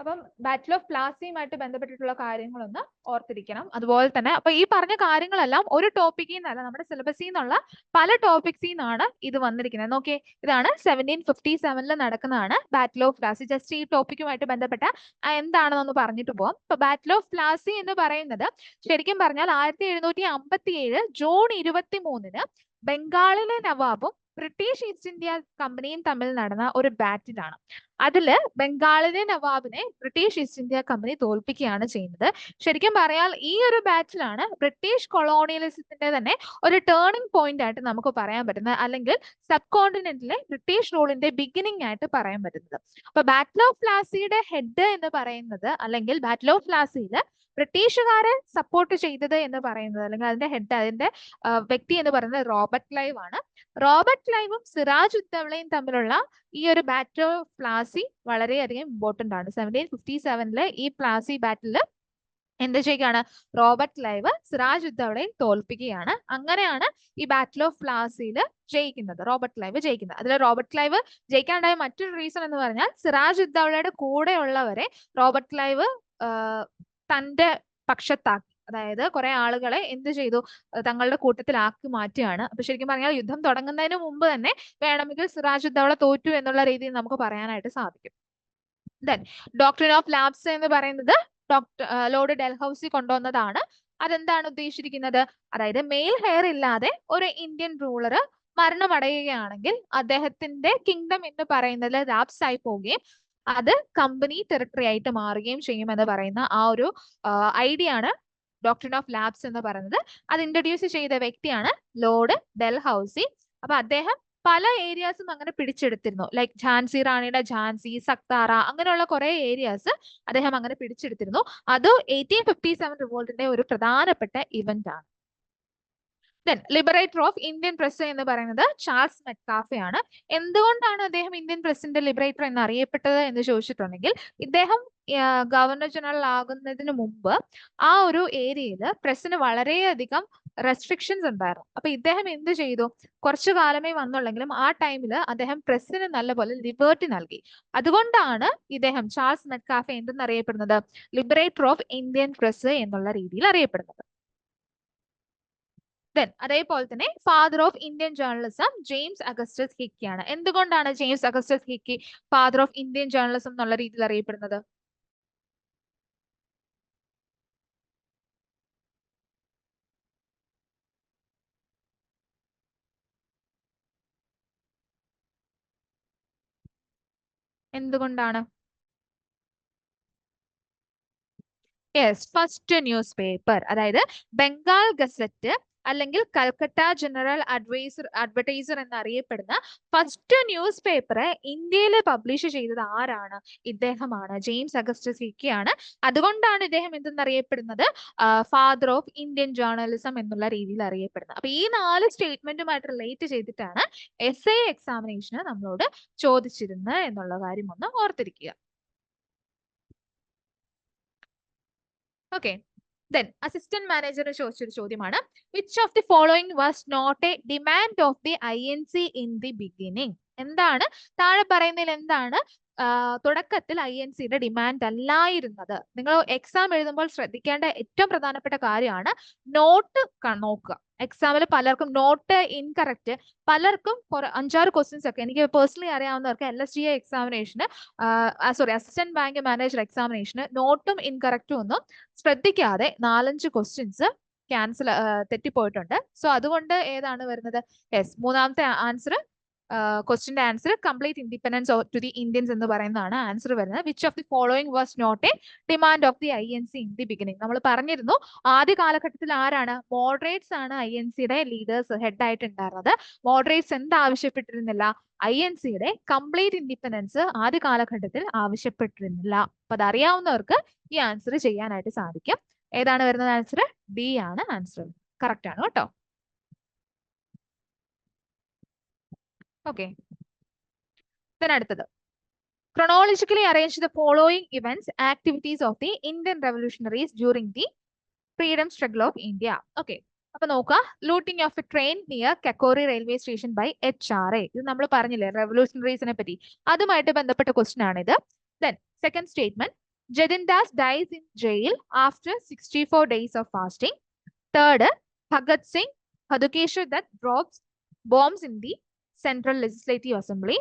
അപ്പം ബാറ്റിൽ ഓഫ് പ്ലാസിയുമായിട്ട് ബന്ധപ്പെട്ടിട്ടുള്ള കാര്യങ്ങളൊന്ന് ഓർത്തിരിക്കണം. അതുപോലെ തന്നെ അപ്പൊ ഈ പറഞ്ഞ കാര്യങ്ങളെല്ലാം ഒരു ടോപ്പിക്കിൽ നിന്നല്ല, നമ്മുടെ സിലബസിൽ നിന്നുള്ള പല ടോപ്പിക്സിൽ നിന്നാണ് ഇത് വന്നിരിക്കുന്നത്. നോക്കിയേ, ഇതാണ് 1757 നടക്കുന്നതാണ് ബാറ്റിൽ ഓഫ് പ്ലാസി. ജസ്റ്റ് ഈ ടോപ്പിക്കുമായിട്ട് ബന്ധപ്പെട്ട എന്താണെന്നൊന്ന് പറഞ്ഞിട്ട് പോവാം. ഇപ്പൊ ബാറ്റിൽ ഓഫ് പ്ലാസി എന്ന് പറയുന്നത് ശരിക്കും പറഞ്ഞാൽ 1757 ജൂൺ 23-ന് ബംഗാളിലെ നവാബും ബ്രിട്ടീഷ് ഈസ്റ്റ് ഇന്ത്യ കമ്പനിയും തമ്മിൽ നടന്ന ഒരു ബാറ്റിലാണ്. അതില് ബംഗാളിലെ നവാബിനെ ബ്രിട്ടീഷ് ഈസ്റ്റ് ഇന്ത്യ കമ്പനി തോൽപ്പിക്കുകയാണ് ചെയ്യുന്നത്. ശരിക്കും പറയാൽ ഈ ഒരു ബാറ്റിലാണ് ബ്രിട്ടീഷ് കൊളോണിയലിസത്തിന്റെ തന്നെ ഒരു ടേണിംഗ് പോയിന്റ് ആയിട്ട് നമുക്ക് പറയാൻ പറ്റുന്നത്, അല്ലെങ്കിൽ സബ് കോണ്ടിനെന്റിലെ ബ്രിട്ടീഷ് റൂളിന്റെ ബിഗിനിങ് ആയിട്ട് പറയാൻ പറ്റുന്നത്. അപ്പൊ ബാറ്റിൽ ഓഫ് പ്ലാസിയുടെ ഹെഡ് എന്ന് പറയുന്നത്, അല്ലെങ്കിൽ ബാറ്റിൽ ഓഫ് പ്ലാസിയിൽ ബ്രിട്ടീഷുകാരെ സപ്പോർട്ട് ചെയ്തത് എന്ന് പറയുന്നത്, അല്ലെങ്കിൽ അതിന്റെ ഹെഡ്, അതിന്റെ വ്യക്തി എന്ന് പറയുന്നത് റോബർട്ട് ക്ലൈവ് ആണ്. റോബർട്ട് ക്ലൈവും സിറാജ് ഉദ്ദൗളയും തമ്മിലുള്ള ഈ ഒരു ബാറ്റിൽ ഓഫ് പ്ലാസി വളരെയധികം ഇമ്പോർട്ടന്റ് ആണ്. 1757 ഈ പ്ലാസി ബാറ്റിൽ എന്ത് ചെയ്യുകയാണ്? റോബർട്ട് ക്ലൈവ് സിറാജ് ഉദ്ദൗളയെ തോൽപ്പിക്കുകയാണ്. അങ്ങനെയാണ് ഈ ബാറ്റിൽ ഓഫ് പ്ലാസിയിൽ ജയിക്കുന്നത്, റോബർട്ട് ക്ലൈവ് ജയിക്കുന്നത്. അതിൽ റോബർട്ട് ക്ലൈവ് ജയിക്കാനുണ്ടായ മറ്റൊരു റീസൺ എന്ന് പറഞ്ഞാൽ സിറാജ് ഉദ്ദൗളയുടെ കൂടെയുള്ളവരെ റോബർട്ട് ക്ലൈവ് തന്റെ പക്ഷത്താക്കി. അതായത് കുറെ ആളുകളെ എന്ത് ചെയ്തു? തങ്ങളുടെ കൂട്ടത്തിലാക്കി മാറ്റുകയാണ്. അപ്പൊ ശരിക്കും പറഞ്ഞാൽ യുദ്ധം തുടങ്ങുന്നതിന് മുമ്പ് തന്നെ വേണമെങ്കിൽ സിറാജ് ഉദ്ദൗള തോറ്റു എന്നുള്ള രീതിയിൽ നമുക്ക് പറയാനായിട്ട് സാധിക്കും. ദെൻ ഡോക്ട്രിൻ ഓഫ് ലാബ്സ് എന്ന് പറയുന്നത് ലോർഡ് ഡൽഹൌസി കൊണ്ടുവന്നതാണ്. അതെന്താണ് ഉദ്ദേശിച്ചിരിക്കുന്നത്? അതായത് മെയിൽ ഹെയർ ഇല്ലാതെ ഒരു ഇന്ത്യൻ റൂളർ മരണമടയുകയാണെങ്കിൽ അദ്ദേഹത്തിന്റെ കിങ്ഡം എന്ന് പറയുന്നത് ലാപ്സ് ആയി പോവുകയും അത് കമ്പനി ടെറിട്ടറി ആയിട്ട് മാറുകയും ചെയ്യും എന്ന് പറയുന്ന ആ ഒരു ഐഡിയ ആണ് ഡോക്ട്രിൻ ഓഫ് ലാബ്സ് എന്ന് പറയുന്നത്. അത് ഇൻട്രൊഡ്യൂസ് ചെയ്ത വ്യക്തിയാണ് ലോർഡ് ഡൽഹൌസി. അപ്പൊ അദ്ദേഹം പല ഏരിയാസും അങ്ങനെ പിടിച്ചെടുത്തിരുന്നു. ലൈക്ക് ഝാൻസി റാണിയുടെ ഝാൻസി, സക്താറ, അങ്ങനെയുള്ള കുറെ ഏരിയാസ് അദ്ദേഹം അങ്ങനെ പിടിച്ചെടുത്തിരുന്നു. അത് 1857 റിവോൾട്ടിന്റെ ഒരു പ്രധാനപ്പെട്ട ഇവന്റ് ആണ്. Then Liberator of Indian press എന്ന് പറയുന്നത് ചാൾസ് മെറ്റ്കാഫെ ആണ്. എന്തുകൊണ്ടാണ് അദ്ദേഹം ഇന്ത്യൻ പ്രസിന്റെ ലിബറേറ്റർ എന്ന് അറിയപ്പെട്ടത് എന്ന് ചോദിച്ചിട്ടുണ്ടെങ്കിൽ, ഇദ്ദേഹം ഗവർണർ ജനറൽ ആകുന്നതിന് മുമ്പ് ആ ഒരു ഏരിയയിൽ പ്രസിന് വളരെയധികം റെസ്ട്രിക്ഷൻസ് ഉണ്ടായിരുന്നു. അപ്പൊ ഇദ്ദേഹം എന്ത് ചെയ്തു? കുറച്ചു കാലമേ വന്നുള്ളെങ്കിലും ആ ടൈമിൽ അദ്ദേഹം പ്രസിന് നല്ലപോലെ ലിബർട്ടി നൽകി. അതുകൊണ്ടാണ് ഇദ്ദേഹം ചാൾസ് മെറ്റ്കാഫെ എന്തെന്നറിയപ്പെടുന്നത്? ലിബറേറ്റർ ഓഫ് ഇന്ത്യൻ പ്രസ് എന്നുള്ള രീതിയിൽ അറിയപ്പെടുന്നത്. ദെൻ അതേപോലെ തന്നെ father of Indian journalism James Augustus Hicky ആണ്. എന്തുകൊണ്ടാണ് James Augustus Hicky father of Indian journalism എന്നുള്ള രീതിയിൽ അറിയപ്പെടുന്നത്? എന്തുകൊണ്ടാണ്? യെസ്, ഫസ്റ്റ് ന്യൂസ് പേപ്പർ, അതായത് ബംഗാൾ ഗസറ്റ് അല്ലെങ്കിൽ കൽക്കട്ട ജനറൽ അഡ്വർടൈസർ എന്നറിയപ്പെടുന്ന ഫസ്റ്റ് ന്യൂസ് പേപ്പർ ഇന്ത്യയിൽ പബ്ലിഷ് ചെയ്തത് ആരാണ്? ഇദ്ദേഹമാണ്, ജെയിംസ് അഗസ്റ്റസ് ഹിക്കി ആണ്. അതുകൊണ്ടാണ് ഇദ്ദേഹം എന്തെന്നറിയപ്പെടുന്നത്? ഫാദർ ഓഫ് ഇന്ത്യൻ ജേർണലിസം എന്നുള്ള രീതിയിൽ അറിയപ്പെടുന്നത്. അപ്പൊ ഈ 4 സ്റ്റേറ്റ്മെന്റുമായിട്ട് റിലേറ്റ് ചെയ്തിട്ടാണ് SI എക്സാമിനേഷന് നമ്മളോട് ചോദിച്ചിരുന്നത് എന്നുള്ള കാര്യം ഒന്ന് ഓർത്തിരിക്കുക. ഓക്കെ, ദെൻ അസിസ്റ്റന്റ് മാനേജർ ചോദിച്ചൊരു ചോദ്യമാണ്, which of the following was not a demand of the INC in the beginning? എന്താണ് താഴെ പറയുന്നതിൽ എന്താണ് തുടക്കത്തിൽ INCയുടെ ഡിമാൻഡ് അല്ലായിരുന്നത്? നിങ്ങൾ എക്സാം എഴുതുമ്പോൾ ശ്രദ്ധിക്കേണ്ട ഏറ്റവും പ്രധാനപ്പെട്ട കാര്യമാണ് നോട്ട് നോക്കുക. എക്സാമിൽ പലർക്കും നോട്ട് ഇൻകറക്റ്റ്, പലർക്കും 5-6 ക്വസ്റ്റ്യൻസ് ഒക്കെ എനിക്ക് പേഴ്സണലി അറിയാവുന്നവർക്ക് LSDA എക്സാമിനേഷന് അസിസ്റ്റന്റ് ബാങ്ക് മാനേജർ എക്സാമിനേഷന് നോട്ടും ഇൻകറക്റ്റും ഒന്നും ശ്രദ്ധിക്കാതെ 4-5 ക്വസ്റ്റ്യൻസ് ക്യാൻസൽ തെറ്റിപ്പോയിട്ടുണ്ട്. സോ അതുകൊണ്ട് ഏതാണ് വരുന്നത്? യെസ്, മൂന്നാമത്തെ ആൻസർ, ക്വസ്റ്റിന്റെ answer complete independence to the Indians എന്ന് പറയുന്നതാണ് ആൻസർ വരുന്നത്. Which of the following was not a demand of the INC in the beginning? നമ്മൾ പറഞ്ഞിരുന്നു ആദ്യ കാലഘട്ടത്തിൽ ആരാണ്? മോഡറേറ്റ്സ് ആണ് INCയുടെ ലീഡേഴ്സ്, ഹെഡ് ആയിട്ടുണ്ടായിരുന്നത്. മോഡറേറ്റ്സ് എന്ത് ആവശ്യപ്പെട്ടിരുന്നില്ല? INCയുടെ കംപ്ലീറ്റ് ഇൻഡിപെൻഡൻസ് ആദ്യ കാലഘട്ടത്തിൽ ആവശ്യപ്പെട്ടിരുന്നില്ല. അപ്പൊ അതറിയാവുന്നവർക്ക് ഈ ആൻസർ ചെയ്യാനായിട്ട് സാധിക്കും. ഏതാണ് വരുന്നത് ആൻസർ? ഡി ആണ് ആൻസർ. കറക്റ്റ് ആണ് കേട്ടോ. ഓക്കെ, അടുത്തത്, chronologically arrange the following events, activities of the Indian revolutionaries during the freedom struggle of India. Okay, അപ്പൊ നോക്കുക, looting of a train near Kakori railway station by HRA. ഇത് നമ്മൾ പറഞ്ഞില്ലേ റെവല്യൂഷണറീസിനെ പറ്റി, അതുമായിട്ട് ബന്ധപ്പെട്ട ക്വസ്റ്റ്യൻ ആണിത്. Then second statement, Jatin Das dies in jail after 64 days of fasting. Third, Bhagat Singh Hadukeshwar Dutt drops bombs in the Central Legislative Assembly.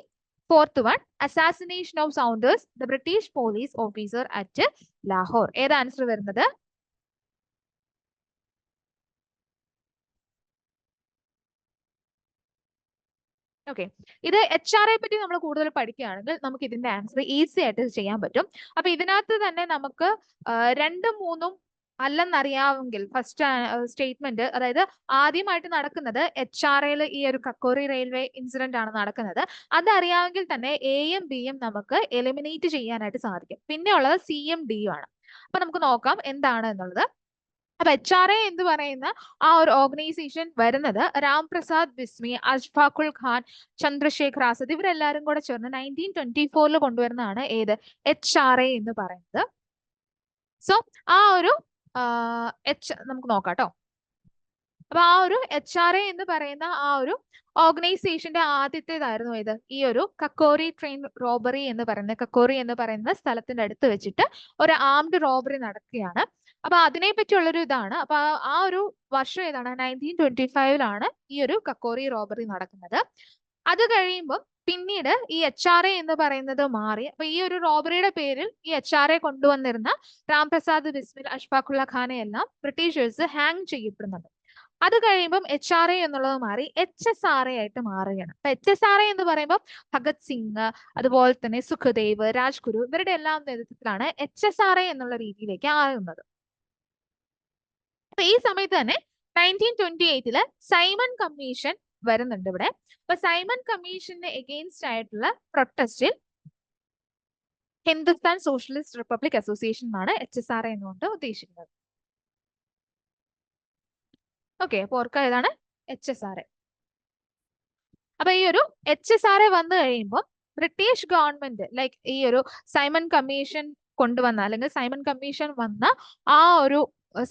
Fourth one, assassination of Saunders, the British police officer at Lahore. ഏത് ആൻസർ വരുന്നത്? ഓക്കെ, ഇത് HRA പറ്റി നമ്മൾ കൂടുതൽ പഠിക്കുകയാണെങ്കിൽ നമുക്ക് ഇതിന്റെ ആൻസർ ഈസി ആയിട്ട് ചെയ്യാൻ പറ്റും. അപ്പൊ ഇതിനകത്ത് തന്നെ നമുക്ക് 2ഉം 3ഉം അല്ലെന്നറിയാമെങ്കിൽ ഫസ്റ്റ് സ്റ്റേറ്റ്മെന്റ്, അതായത് ആദ്യമായിട്ട് നടക്കുന്നത് HRAയിൽ ഈ ഒരു കക്കോറി റെയിൽവേ ഇൻസിഡന്റ് ആണ് നടക്കുന്നത്, അതറിയാമെങ്കിൽ തന്നെ എയും ബിയും നമുക്ക് എലിമിനേറ്റ് ചെയ്യാനായിട്ട് സാധിക്കും. പിന്നെ ഉള്ളത് സിയും ഡിയും ആണ്. അപ്പൊ നമുക്ക് നോക്കാം എന്താണ് എന്നുള്ളത്. അപ്പൊ HRA എന്ന് പറയുന്ന ആ ഒരു ഓർഗനൈസേഷൻ വരുന്നത് രാംപ്രസാദ് ബിസ്മി, അഷ്ഫാഖുൽ ഖാൻ, ചന്ദ്രശേഖർ ആസാദ് ഇവരെല്ലാരും കൂടെ ചേർന്ന് 1924 കൊണ്ടുവരുന്നതാണ് ഏത്? HRA എന്ന് പറയുന്നത്. സോ ആ ഒരു നമുക്ക് നോക്കാം കേട്ടോ. അപ്പൊ ആ ഒരു HRA എന്ന് പറയുന്ന ആ ഒരു ഓർഗനൈസേഷന്റെ ആദ്യത്തേതായിരുന്നു ഇത്, ഈ ഒരു കക്കോറി ട്രെയിൻ റോബറി എന്ന് പറയുന്ന, കക്കോറി എന്ന് പറയുന്ന സ്ഥലത്തിന്റെ അടുത്ത് വെച്ചിട്ട് ഒരു ആംഡ് റോബറി നടക്കുകയാണ്. അപ്പൊ അതിനെ പറ്റിയുള്ളൊരു ഇതാണ്. അപ്പൊ ആ ഒരു വർഷം ഏതാണ്? 1925 ഈ ഒരു കക്കോറി റോബറി നടക്കുന്നത്. അത് കഴിയുമ്പോൾ പിന്നീട് ഈ HRA എന്ന് പറയുന്നത് മാറി. അപ്പൊ ഈ ഒരു റോബറിയുടെ പേരിൽ ഈ HRA കൊണ്ടുവന്നിരുന്ന രാംപ്രസാദ് ബിസ്മിൽ, അഷ്ഫാഖുള്ള ഖാനെ എല്ലാം ബ്രിട്ടീഷേഴ്സ് ഹാങ് ചെയ്യപ്പെടുന്നുണ്ട്. അത് കഴിയുമ്പം HRA എന്നുള്ളത് മാറി HSRA ആയിട്ട് മാറുകയാണ്. അപ്പൊ HSRA എന്ന് പറയുമ്പോൾ ഭഗത് സിംഗ്, അതുപോലെ തന്നെ സുഖദേവ്, രാജ്ഗുരു ഇവരുടെ എല്ലാം നേതൃത്വത്തിലാണ് HSRA എന്നുള്ള രീതിയിലേക്ക് ആകുന്നത്. അപ്പൊ ഈ സമയത്ത് തന്നെ 1928 സൈമൺ കമ്മീഷൻ വരുന്നുണ്ട് ഇവിടെ. അപ്പൊ സൈമൺ കമ്മീഷന് എഗെയിൻസ്റ്റ് ആയിട്ടുള്ള പ്രൊട്ടസ്റ്റിൽ ഹിന്ദുസ്ഥാൻ സോഷ്യലിസ്റ്റ് റിപ്പബ്ലിക് അസോസിയേഷൻ എന്നാണ് HSRA എന്നുകൊണ്ട് ഉദ്ദേശിക്കുന്നത്. ഓക്കെ, അപ്പൊ ഓർക്കുക ഏതാണ്? HSRA. അപ്പൊ ഈ ഒരു HSRA വന്നു കഴിയുമ്പോൾ ബ്രിട്ടീഷ് ഗവൺമെന്റ് ലൈക്ക് ഈ ഒരു സൈമൺ കമ്മീഷൻ കൊണ്ടുവന്ന, അല്ലെങ്കിൽ സൈമൺ കമ്മീഷൻ വന്ന ആ ഒരു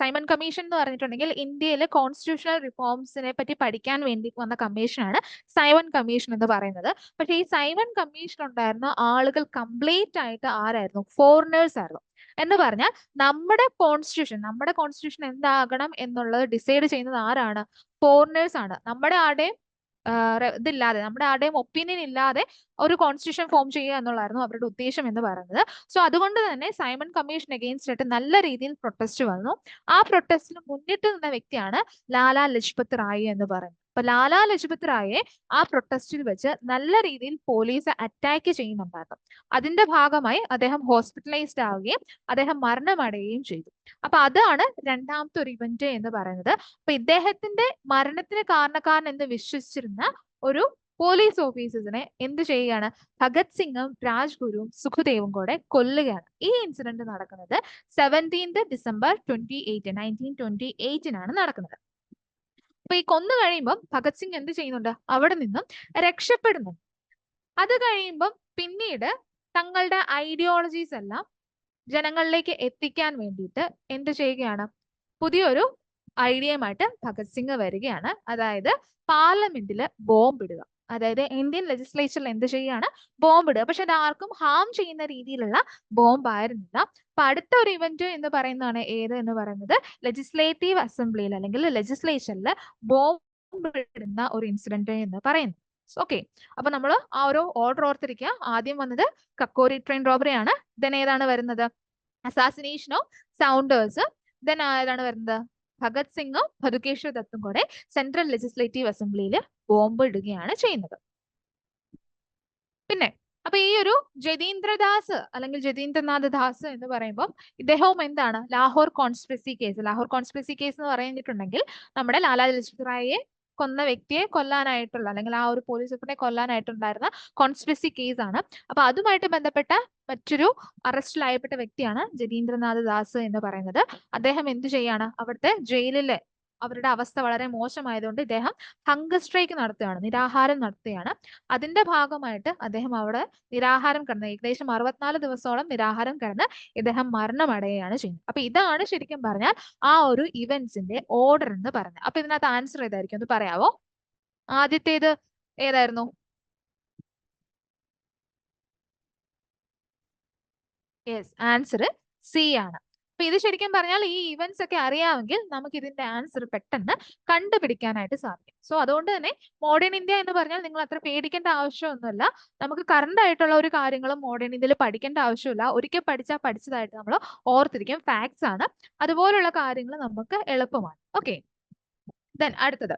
സൈമൺ കമ്മീഷൻ എന്ന് പറഞ്ഞിട്ടുണ്ടെങ്കിൽ ഇന്ത്യയിലെ കോൺസ്റ്റിറ്റ്യൂഷണൽ റിഫോംസിനെ പറ്റി പഠിക്കാൻ വേണ്ടി വന്ന കമ്മീഷനാണ് സൈമൺ കമ്മീഷൻ എന്ന് പറയുന്നത്. പക്ഷേ ഈ സൈമൺ കമ്മീഷൻ ഉണ്ടായിരുന്ന ആളുകൾ കംപ്ലീറ്റ് ആയിട്ട് ആരായിരുന്നു? ഫോറിനേഴ്സ് ആയിരുന്നു. എന്ന് പറഞ്ഞാൽ നമ്മുടെ കോൺസ്റ്റിറ്റ്യൂഷൻ എന്താകണം എന്നുള്ളത് ഡിസൈഡ് ചെയ്യുന്നത് ആരാണ്? ഫോറിനേഴ്സ് ആണ്. നമ്മുടെ ആരുടെയും ഒപ്പീനിയൻ ഇല്ലാതെ ഒരു കോൺസ്റ്റിറ്റ്യൂഷൻ ഫോം ചെയ്യുക എന്നുള്ളതായിരുന്നു അവരുടെ ഉദ്ദേശം എന്ന് പറയുന്നത്. സോ അതുകൊണ്ട് തന്നെ സൈമൺ കമ്മീഷൻ അഗെയിൻസ്റ്റ് ആയിട്ട് നല്ല രീതിയിൽ പ്രൊട്ടസ്റ്റ് വന്നു. ആ പ്രൊട്ടസ്റ്റിന് മുന്നിട്ട് നിന്ന വ്യക്തിയാണ് ലാലാ ലജ്പത് റായ് എന്ന് പറയുന്നത്. അപ്പൊ ലാലാ ലജ്പത് റായെ ആ പ്രൊട്ടസ്റ്റിൽ വെച്ച് നല്ല രീതിയിൽ പോലീസ് അറ്റാക്ക് ചെയ്യുന്നുണ്ടായിരുന്നു. അതിന്റെ ഭാഗമായി അദ്ദേഹം ഹോസ്പിറ്റലൈസ്ഡ് ആവുകയും അദ്ദേഹം മരണമടയുകയും ചെയ്തു. അപ്പൊ അതാണ് രണ്ടാമത്തെ ഒരു ഇവന്റ് എന്ന് പറയുന്നത്. അപ്പൊ ഇദ്ദേഹത്തിന്റെ മരണത്തിന് കാരണക്കാരൻ എന്ന് വിശ്വസിച്ചിരുന്ന ഒരു പോലീസ് ഓഫീസേഴ്സിനെ എന്ത് ചെയ്യുകയാണ്? ഭഗത് സിംഗും രാജ്ഗുരുവും സുഖദേവും കൂടെ കൊല്ലുകയാണ്. ഈ ഇൻസിഡന്റ് നടക്കുന്നത് 17th December 1928 നടക്കുന്നത്. അപ്പൊ ഈ കൊന്നു കഴിയുമ്പം ഭഗത് സിംഗ് എന്ത് ചെയ്യുന്നുണ്ട്? അവിടെ നിന്നും രക്ഷപ്പെടുന്നു. അത് കഴിയുമ്പം പിന്നീട് തങ്ങളുടെ ഐഡിയോളജീസ് എല്ലാം ജനങ്ങളിലേക്ക് എത്തിക്കാൻ വേണ്ടിയിട്ട് എന്ത് ചെയ്യുകയാണ്? പുതിയൊരു ഐഡിയയുമായിട്ട് ഭഗത് സിംഗ് വരികയാണ്. അതായത് പാർലമെന്റിൽ ബോംബിടുക. അതായത് ഇന്ത്യൻ ലെജിസ്ലേച്ചറിൽ എന്ത് ചെയ്യുകയാണ്? ബോംബിടുക. പക്ഷെ അത് ആർക്കും ഹാം ചെയ്യുന്ന രീതിയിലുള്ള ബോംബ് ആയിരുന്നില്ല. അപ്പൊ അടുത്ത ഒരു ഇവന്റ് എന്ന് പറയുന്നതാണ് ഏത് എന്ന് പറയുന്നത് ലെജിസ്ലേറ്റീവ് അസംബ്ലിയിൽ അല്ലെങ്കിൽ ലെജിസ്ലേച്ചറിൽ ബോംബ് ഇടുന്ന ഒരു ഇൻസിഡന്റ് എന്ന് പറയുന്നത്. ഓക്കെ, അപ്പൊ നമ്മൾ ആ ഒരു ഓർഡർ ഓർത്തിരിക്കുക. ആദ്യം വന്നത് കക്കോരി ട്രെയിൻ റോബറി ആണ്. ദെൻ ഏതാണ് വരുന്നത്? Assassination of Saunders. ദെൻ ഏതാണ് വരുന്നത്? ഭഗത് സിംഗും ബതുകേശ്വർ ദത്തും കൂടെ സെൻട്രൽ ലെജിസ്ലേറ്റീവ് അസംബ്ലിയിൽ ബോംബ് ഇടുകയാണ് ചെയ്യുന്നത്. പിന്നെ അപ്പൊ ഈ ഒരു ജതീന്ദ്രദാസ് അല്ലെങ്കിൽ ജതീന്ദ്രനാഥ് ദാസ് എന്ന് പറയുമ്പോൾ ഇദ്ദേഹവും എന്താണ്? ലാഹോർ കോൺസ്പിറസി കേസ് എന്ന് പറഞ്ഞിട്ടുണ്ടെങ്കിൽ നമ്മുടെ ലാലാ ലജ്പത് റായിയെ കൊന്ന വ്യക്തിയെ കൊല്ലാനായിട്ടുള്ള അല്ലെങ്കിൽ ആ ഒരു പോലീസ് ഓഫീസറെ കൊല്ലാനായിട്ടുണ്ടായിരുന്ന കോൺസ്പിറസി കേസ് ആണ്. അപ്പൊ അതുമായിട്ട് ബന്ധപ്പെട്ട മറ്റൊരു അറസ്റ്റിലായപ്പെട്ട വ്യക്തിയാണ് ജതീന്ദ്രനാഥ് ദാസ് എന്ന് പറയുന്നത്. അദ്ദേഹം എന്ത് ചെയ്യാണ്? അവിടുത്തെ ജയിലിലെ അവരുടെ അവസ്ഥ വളരെ മോശമായതുകൊണ്ട് ഇദ്ദേഹം ഹങ്കർ സ്ട്രൈക്ക് നടത്തുകയാണ്, നിരാഹാരം നടത്തുകയാണ്. അതിന്റെ ഭാഗമായിട്ട് അദ്ദേഹം അവിടെ നിരാഹാരം കിടന്ന് ഏകദേശം 64 ദിവസത്തോളം നിരാഹാരം കിടന്ന് ഇദ്ദേഹം മരണമടയുകയാണ് ചെയ്യുന്നത്. അപ്പൊ ഇതാണ് ശരിക്കും പറഞ്ഞാൽ ആ ഒരു ഇവന്റ്സിന്റെ ഓർഡർ എന്ന് പറഞ്ഞത്. അപ്പൊ ഇതിനകത്ത് ആൻസർ ഏതായിരിക്കും ഒന്ന് പറയാവോ? ആദ്യത്തേത് ഏതായിരുന്നു? യെസ്, ആൻസർ സി ആണ്. അപ്പൊ ഇത് ശരിക്കും പറഞ്ഞാൽ ഈ ഇവന്റ്സ് ഒക്കെ അറിയാമെങ്കിൽ നമുക്ക് ഇതിന്റെ ആൻസർ പെട്ടെന്ന് കണ്ടുപിടിക്കാനായിട്ട് സാധിക്കും. സോ അതുകൊണ്ട് തന്നെ മോഡേൺ ഇന്ത്യ എന്ന് പറഞ്ഞാൽ നിങ്ങൾ അത്ര പേടിക്കേണ്ട ആവശ്യമൊന്നുമില്ല. നമുക്ക് കറണ്ട് ആയിട്ടുള്ള ഒരു കാര്യങ്ങളും മോഡേൺ ഇന്ത്യയിൽ പഠിക്കേണ്ട ആവശ്യമില്ല. ഒരിക്കൽ പഠിച്ചാൽ പഠിച്ചതായിട്ട് നമ്മൾ ഓർത്തിരിക്കും. ഫാക്ട്സ് ആണ്. അതുപോലുള്ള കാര്യങ്ങൾ നമുക്ക് എളുപ്പമാണ്. ഓക്കെ, ദെൻ അടുത്തത്.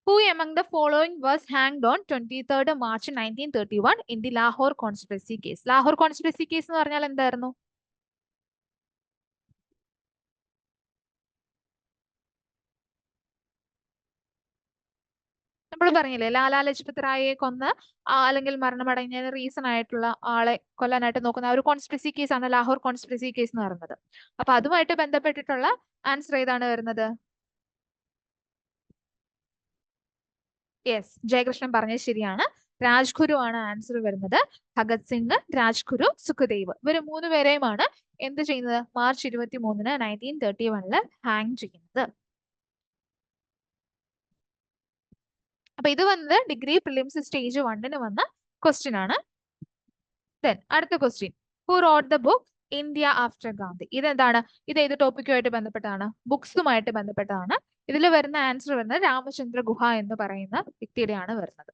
Who among the following was hanged on 23rd March 1931 in the Lahore conspiracy case? Lahore conspiracy case എന്ന് പറഞ്ഞാൽ എന്തായിരുന്നു? നമ്മൾ പറഞ്ഞില്ലേ ലാലാ ലജ്പത് റായിയെ കൊന്ന് അല്ലെങ്കിൽ മരണമടഞ്ഞതിന് റീസൺ ആയിട്ടുള്ള ആളെ കൊല്ലാനായിട്ട് നോക്കുന്ന ഒരു കോൺസ്പിറസി കേസ് ആണ് ലാഹോർ കോൺസ്പിറസി കേസ് എന്ന് പറയുന്നത്. അപ്പൊ അതുമായിട്ട് ബന്ധപ്പെട്ടിട്ടുള്ള ആൻസർ ഏതാണ് വരുന്നത്? യെസ്, ജയകൃഷ്ണൻ പറഞ്ഞത് ശരിയാണ്. രാജ്ഗുരു ആണ് ആൻസർ വരുന്നത്. ഭഗത് സിംഗ്, രാജ്ഗുരു, സുഖദേവ് ഇവര് 3 പേരെയുമാണ് എന്ത് ചെയ്യുന്നത്? മാർച്ച് 23 1931 ഹാങ് ചെയ്യുന്നത്. അപ്പൊ ഇത് വന്നത് ഡിഗ്രി പ്രിലിംസ് സ്റ്റേജ് 1 വന്ന ക്വസ്റ്റ്യൻ ആണ്. ദെൻ അടുത്ത question. Who wrote the book India after Gandhi? ഇതെന്താണ്? ഇത് ഏത് ടോപ്പിക്കുമായിട്ട് ബന്ധപ്പെട്ടതാണ്? ബുക്സുമായിട്ട് ബന്ധപ്പെട്ടതാണ്. ഇതിൽ വരുന്ന ആൻസർ വരുന്നത് രാമചന്ദ്ര ഗുഹ എന്ന് പറയുന്ന വ്യക്തിയുടെയാണ് വരുന്നത്.